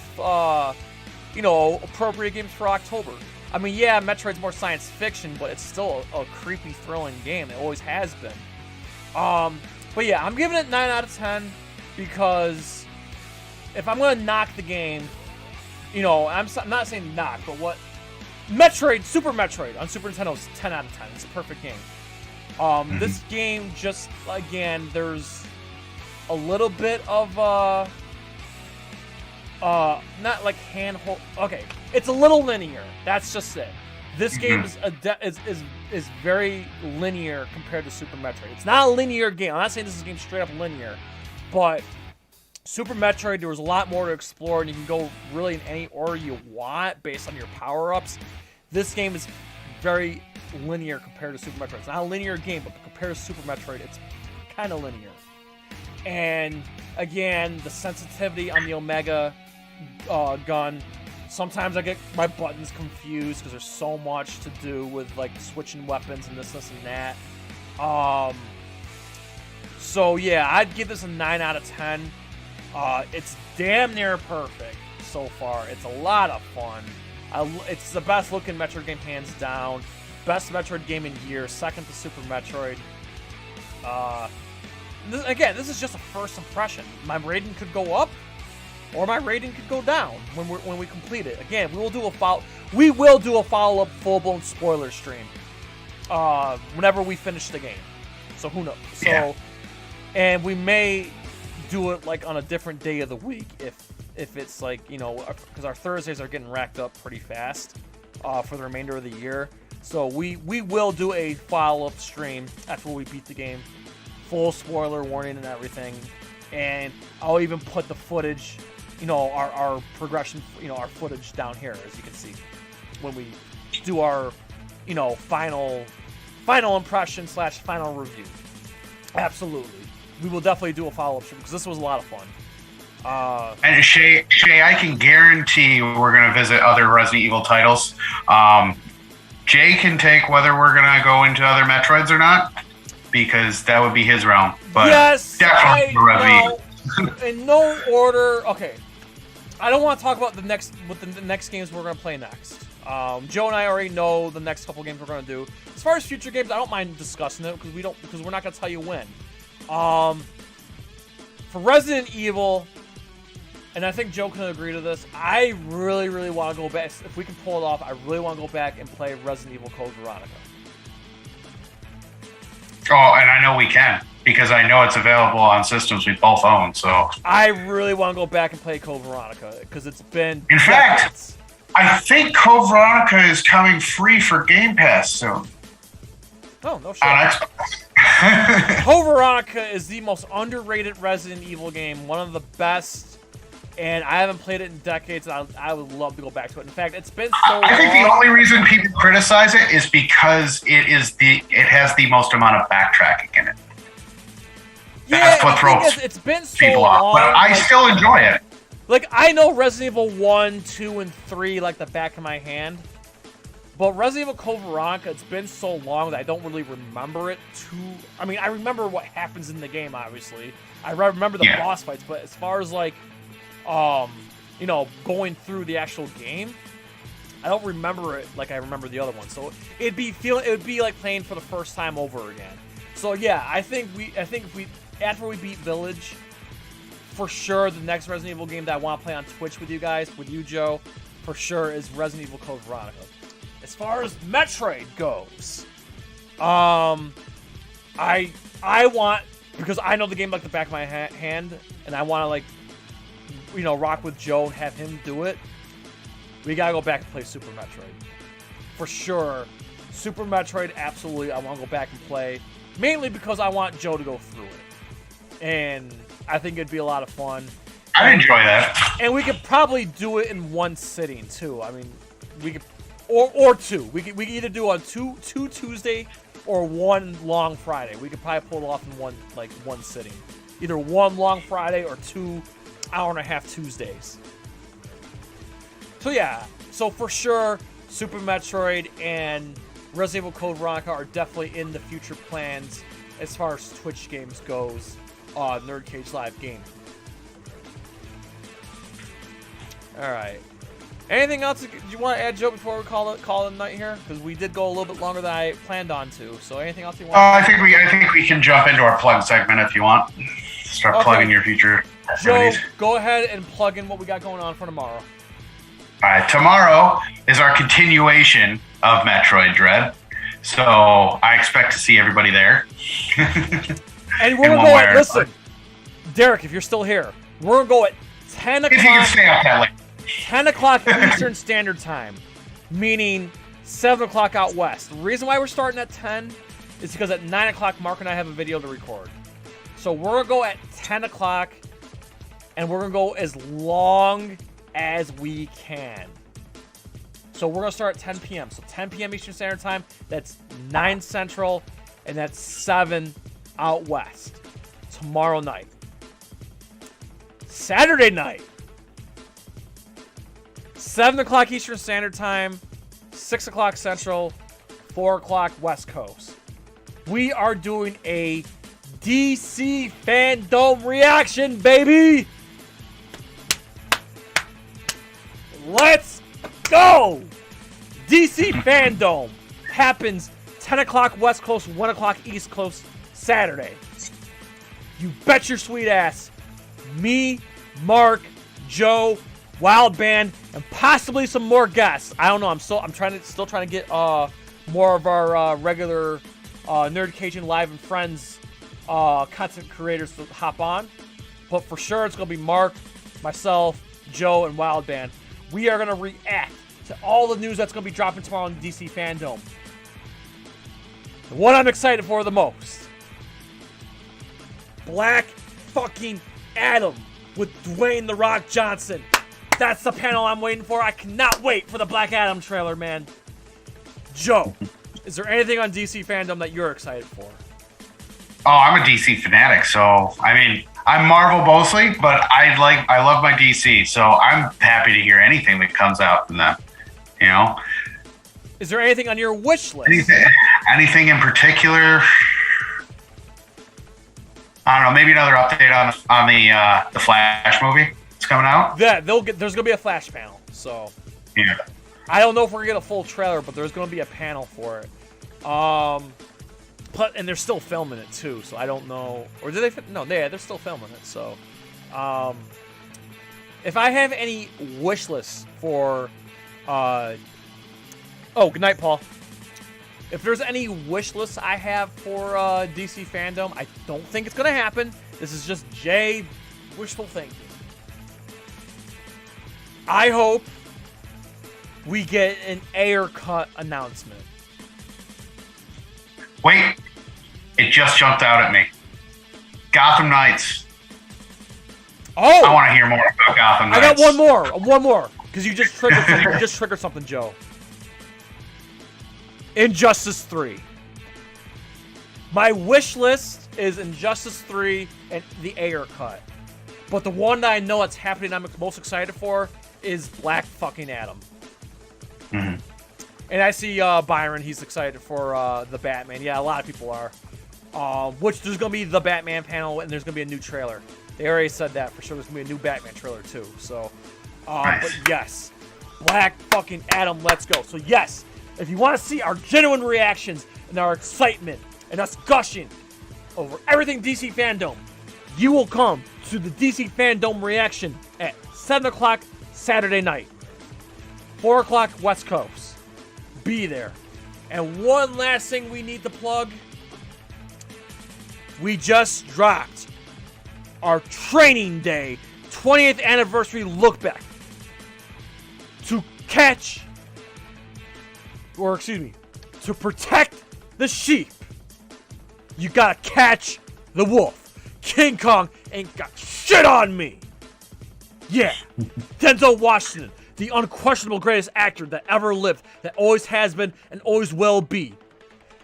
appropriate games for October. I mean, yeah, Metroid's more science fiction, but it's still a creepy, thrilling game. It always has been. But yeah, I'm giving it 9 out of 10 because if I'm going to knock the game, I'm not saying knock, but what Super Metroid on Super Nintendo is 10 out of 10. It's a perfect game. This game just, again, there's a little bit of, not like handhold. Okay, it's a little linear. That's just it. This game is very linear compared to Super Metroid. It's not a linear game. I'm not saying this is a game straight up linear, but Super Metroid, there was a lot more to explore, and you can go really in any order you want based on your power-ups. This game is very linear compared to Super Metroid. It's not a linear game, but compared to Super Metroid, it's kind of linear. And again, the sensitivity on the Omega gun. Sometimes I get my buttons confused because there's so much to do with like switching weapons and this and that. So yeah, I'd give this a 9 out of 10. It's damn near perfect so far. It's a lot of fun. It's the best looking Metroid game hands down. Best Metroid game in years, second to Super Metroid. This is just a first impression. My rating could go up, or my rating could go down when we complete it. Again, we will do a follow-up full-blown spoiler stream whenever we finish the game. So who knows? So, and we may do it like on a different day of the week if it's like, because our Thursdays are getting racked up pretty fast for the remainder of the year. So we will do a follow-up stream after we beat the game, full spoiler warning and everything, and I'll even put the footage, our progression, our footage down here, as you can see, when we do our, final impression / final review. Absolutely, we will definitely do a follow-up stream because this was a lot of fun. And Shay, I can guarantee we're going to visit other Resident Evil titles. Jay can take whether we're going to go into other Metroids or not, because that would be his realm. But yes, definitely Resident Evil. In no order. Okay, I don't want to talk about the next games we're going to play next. Joe and I already know the next couple games we're going to do. As far as future games, I don't mind discussing it because we're not going to tell you when. For Resident Evil, and I think Joe can agree to this, I really, really want to go back. If we can pull it off, I really want to go back and play Resident Evil Code Veronica. Oh, and I know we can, because I know it's available on systems we both own. So I really want to go back and play Code Veronica because it's been. In fact, I think Code Veronica is coming free for Game Pass soon. Oh, no shit. On Xbox. Code Veronica is the most underrated Resident Evil game, one of the best, and I haven't played it in decades, and I would love to go back to it. In fact, it's been so long. I think the only reason people criticize it is because it has the most amount of backtracking in it. That's what throws it's been so people long, off. But I still enjoy it. Like, I know Resident Evil 1, 2, and 3 like the back of my hand. But Resident Evil Code Veronica, it's been so long that I don't really remember it too... I mean, I remember what happens in the game, obviously. I remember the boss fights, but as far as, like, you know, going through the actual game, I don't remember it like I remember the other one. So it would be like playing for the first time over again. So yeah, I think if we after we beat Village, for sure the next Resident Evil game that I want to play on Twitch with you guys, with you, Joe, for sure is Resident Evil Code Veronica. As far as Metroid goes, I want, because I know the game like the back of my hand, and I want to, like, you know, rock with Joe and have him do it. We gotta go back and play Super Metroid. For sure. Super Metroid, absolutely, I want to go back and play. Mainly because I want Joe to go through it. And I think it'd be a lot of fun. I enjoy that. And we could probably do it in one sitting, too. I mean, we could... Or two. We could either do on two Tuesday or one long Friday. We could probably pull it off in one sitting. Either one long Friday or 2 hour-and-a-half Tuesdays. So yeah. So for sure, Super Metroid and Resident Evil Code Veronica are definitely in the future plans as far as Twitch games goes. NerdCage Live game. All right. Anything else you want to add, Joe, before we call it a night here? Because we did go a little bit longer than I planned on to. So anything else you want? I think we can jump into our plug segment if you want. Start plugging your future activities. Joe, go ahead and plug in what we got going on for tomorrow. All right, tomorrow is our continuation of Metroid Dread. So I expect to see everybody there. And we're going to go at, listen, Derek, if you're still here, we're going to go at 10 o'clock. If you can stay up that late. 10 o'clock Eastern Standard Time, meaning 7 o'clock out west. The reason why we're starting at 10 is because at 9 o'clock, Mark and I have a video to record. So we're going to go at 10 o'clock, and we're going to go as long as we can. So we're going to start at 10 p.m. So 10 p.m. Eastern Standard Time, that's 9 Central, and that's 7 out west. Tomorrow night. Saturday night. 7 o'clock Eastern Standard Time, 6 o'clock Central, 4 o'clock West Coast. We are doing a DC Fandom reaction, baby! Let's go! DC Fandom happens 10 o'clock West Coast, 1 o'clock East Coast, Saturday. You bet your sweet ass. Me, Mark, Joe, Wild Band, and possibly some more guests. I don't know. I'm still trying to get more of our regular NerdCage and Live and Friends content creators to hop on. But for sure, it's gonna be Mark, myself, Joe, and Wild Band. We are gonna react to all the news that's gonna be dropping tomorrow in DC Fandom. The one I'm excited for the most: Black fucking Adam with Dwayne "The Rock" Johnson. That's the panel I'm waiting for. I cannot wait for the Black Adam trailer, man. Joe, is there anything on DC Fandom that you're excited for? Oh, I'm a DC fanatic, so I mean, I'm Marvel mostly, but I love my DC, so I'm happy to hear anything that comes out from them. You know. Is there anything on your wish list? Anything in particular? I don't know. Maybe another update on the Flash movie. Coming out? Yeah, there's gonna be a Flash panel. So yeah, I don't know if we're gonna get a full trailer, but there's gonna be a panel for it. And they're still filming it too, so I don't know. Or did they? No, they're still filming it. So, if I have any wish lists for, oh, good night, Paul. if there's any wish lists I have for DC fandom, I don't think it's gonna happen. This is just Jay wishful thinking. I hope we get an Ayer cut announcement. Wait, it just jumped out at me. Gotham Knights. Oh, I want to hear more about Gotham Knights. I got one more, because you just triggered something. You just triggered something, Joe. Injustice 3. My wish list is Injustice 3 and the Ayer cut, but the one that I know that's happening, I'm most excited for, is Black fucking Adam. Mm-hmm. And I see Byron, he's excited for the Batman. Yeah, a lot of people are. Which there's going to be the Batman panel, and there's going to be a new trailer. They already said that for sure. There's going to be a new Batman trailer, too. So, nice. But yes, Black fucking Adam, let's go. So yes, if you want to see our genuine reactions and our excitement and us gushing over everything DC fandom, you will come to the DC fandom reaction at 7 o'clock Saturday night. 4 o'clock West Coast. Be there. And one last thing we need to plug. We just dropped our Training Day 20th anniversary look back. To catch, or excuse me, to protect the sheep, you gotta catch the wolf. King Kong ain't got shit on me. Yeah, Denzel Washington, the unquestionable greatest actor that ever lived, that always has been and always will be.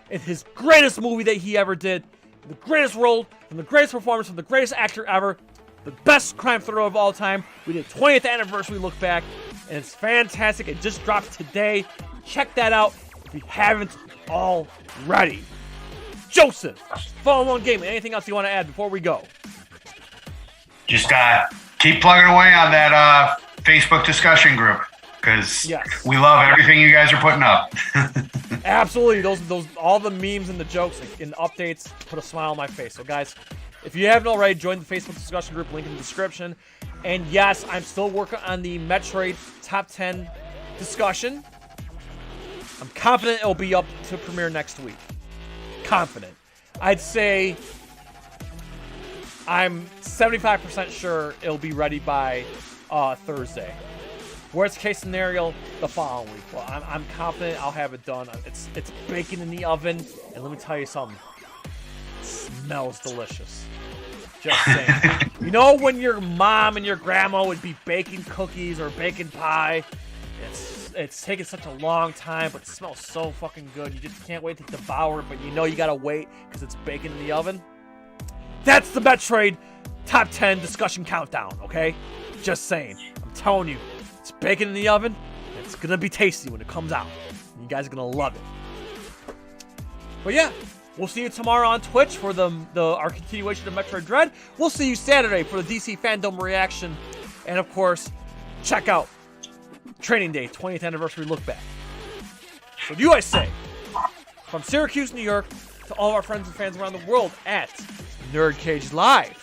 In his greatest movie that he ever did, the greatest role, from the greatest performance, from the greatest actor ever, the best crime thriller of all time. We did 20th anniversary look back, and it's fantastic. It just dropped today. Check that out if you haven't already. Joseph, Follow On Gaming, anything else you want to add before we go? Just keep plugging away on that Facebook discussion group, because we love everything you guys are putting up. Absolutely, those all the memes and the jokes and updates put a smile on my face. So guys, if you haven't already, join the Facebook discussion group, link in the description. And yes, I'm still working on the Metroid Top 10 discussion. I'm confident it'll be up to premiere next week. Confident. I'd say I'm 75% sure it'll be ready by Thursday. Worst case scenario, the following week. Well, I'm confident I'll have it done. It's baking in the oven, and let me tell you something. It smells delicious. Just saying. You know when your mom and your grandma would be baking cookies or baking pie? It's taking such a long time, but it smells so fucking good. You just can't wait to devour it, but you know you gotta wait because it's baking in the oven. That's the Metroid Top 10 discussion countdown, okay? Just saying. I'm telling you, it's baking in the oven. It's gonna be tasty when it comes out. You guys are gonna love it. But yeah, we'll see you tomorrow on Twitch for our continuation of Metroid Dread. We'll see you Saturday for the DC fandom reaction, and of course, check out Training Day 20th anniversary look back. So what do you guys say? From Syracuse, New York, to all of our friends and fans around the world at NerdCage Live.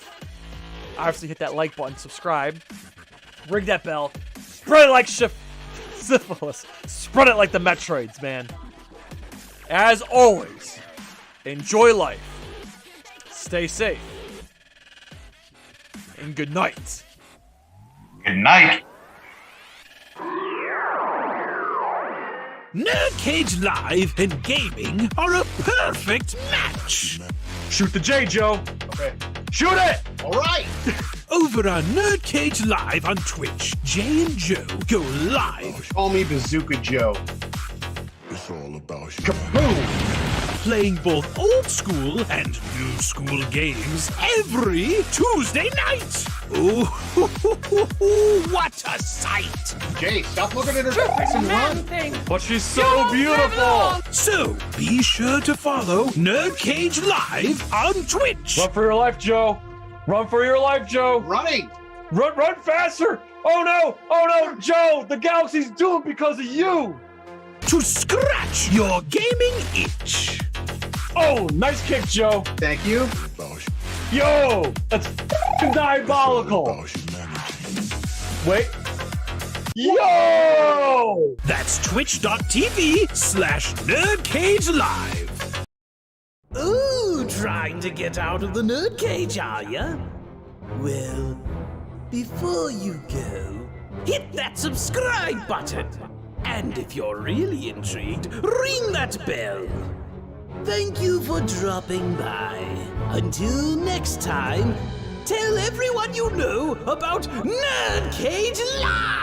Obviously, hit that like button, subscribe, ring that bell, spread it like syphilis, spread it like the Metroids, man. As always, enjoy life, stay safe, and good night. Good night. NerdCage Live and gaming are a perfect match. Shoot the J, Joe. Okay. Shoot it! All right. Over on NerdCage Live on Twitch, Jay and Joe go live. Call me Bazooka Joe. It's all about you. Kaboom! Playing both old school and new school games every Tuesday night. Ooh, what a sight! Jay, stop looking at her face and run. But she's so beautiful! So, be sure to follow NerdCage Live on Twitch. Run for your life, Joe! Run for your life, Joe! Running. Run faster! Oh no, Joe! The galaxy's doomed because of you! To scratch your gaming itch. Oh, nice kick, Joe! Thank you. Yo! That's f***ing diabolical! About humanity. Wait. Yo! That's twitch.tv/NerdCageLive. Ooh, trying to get out of the NerdCage, are ya? Well, before you go, hit that subscribe button. And if you're really intrigued, ring that bell. Thank you for dropping by. Until next time, tell everyone you know about NerdCage Live!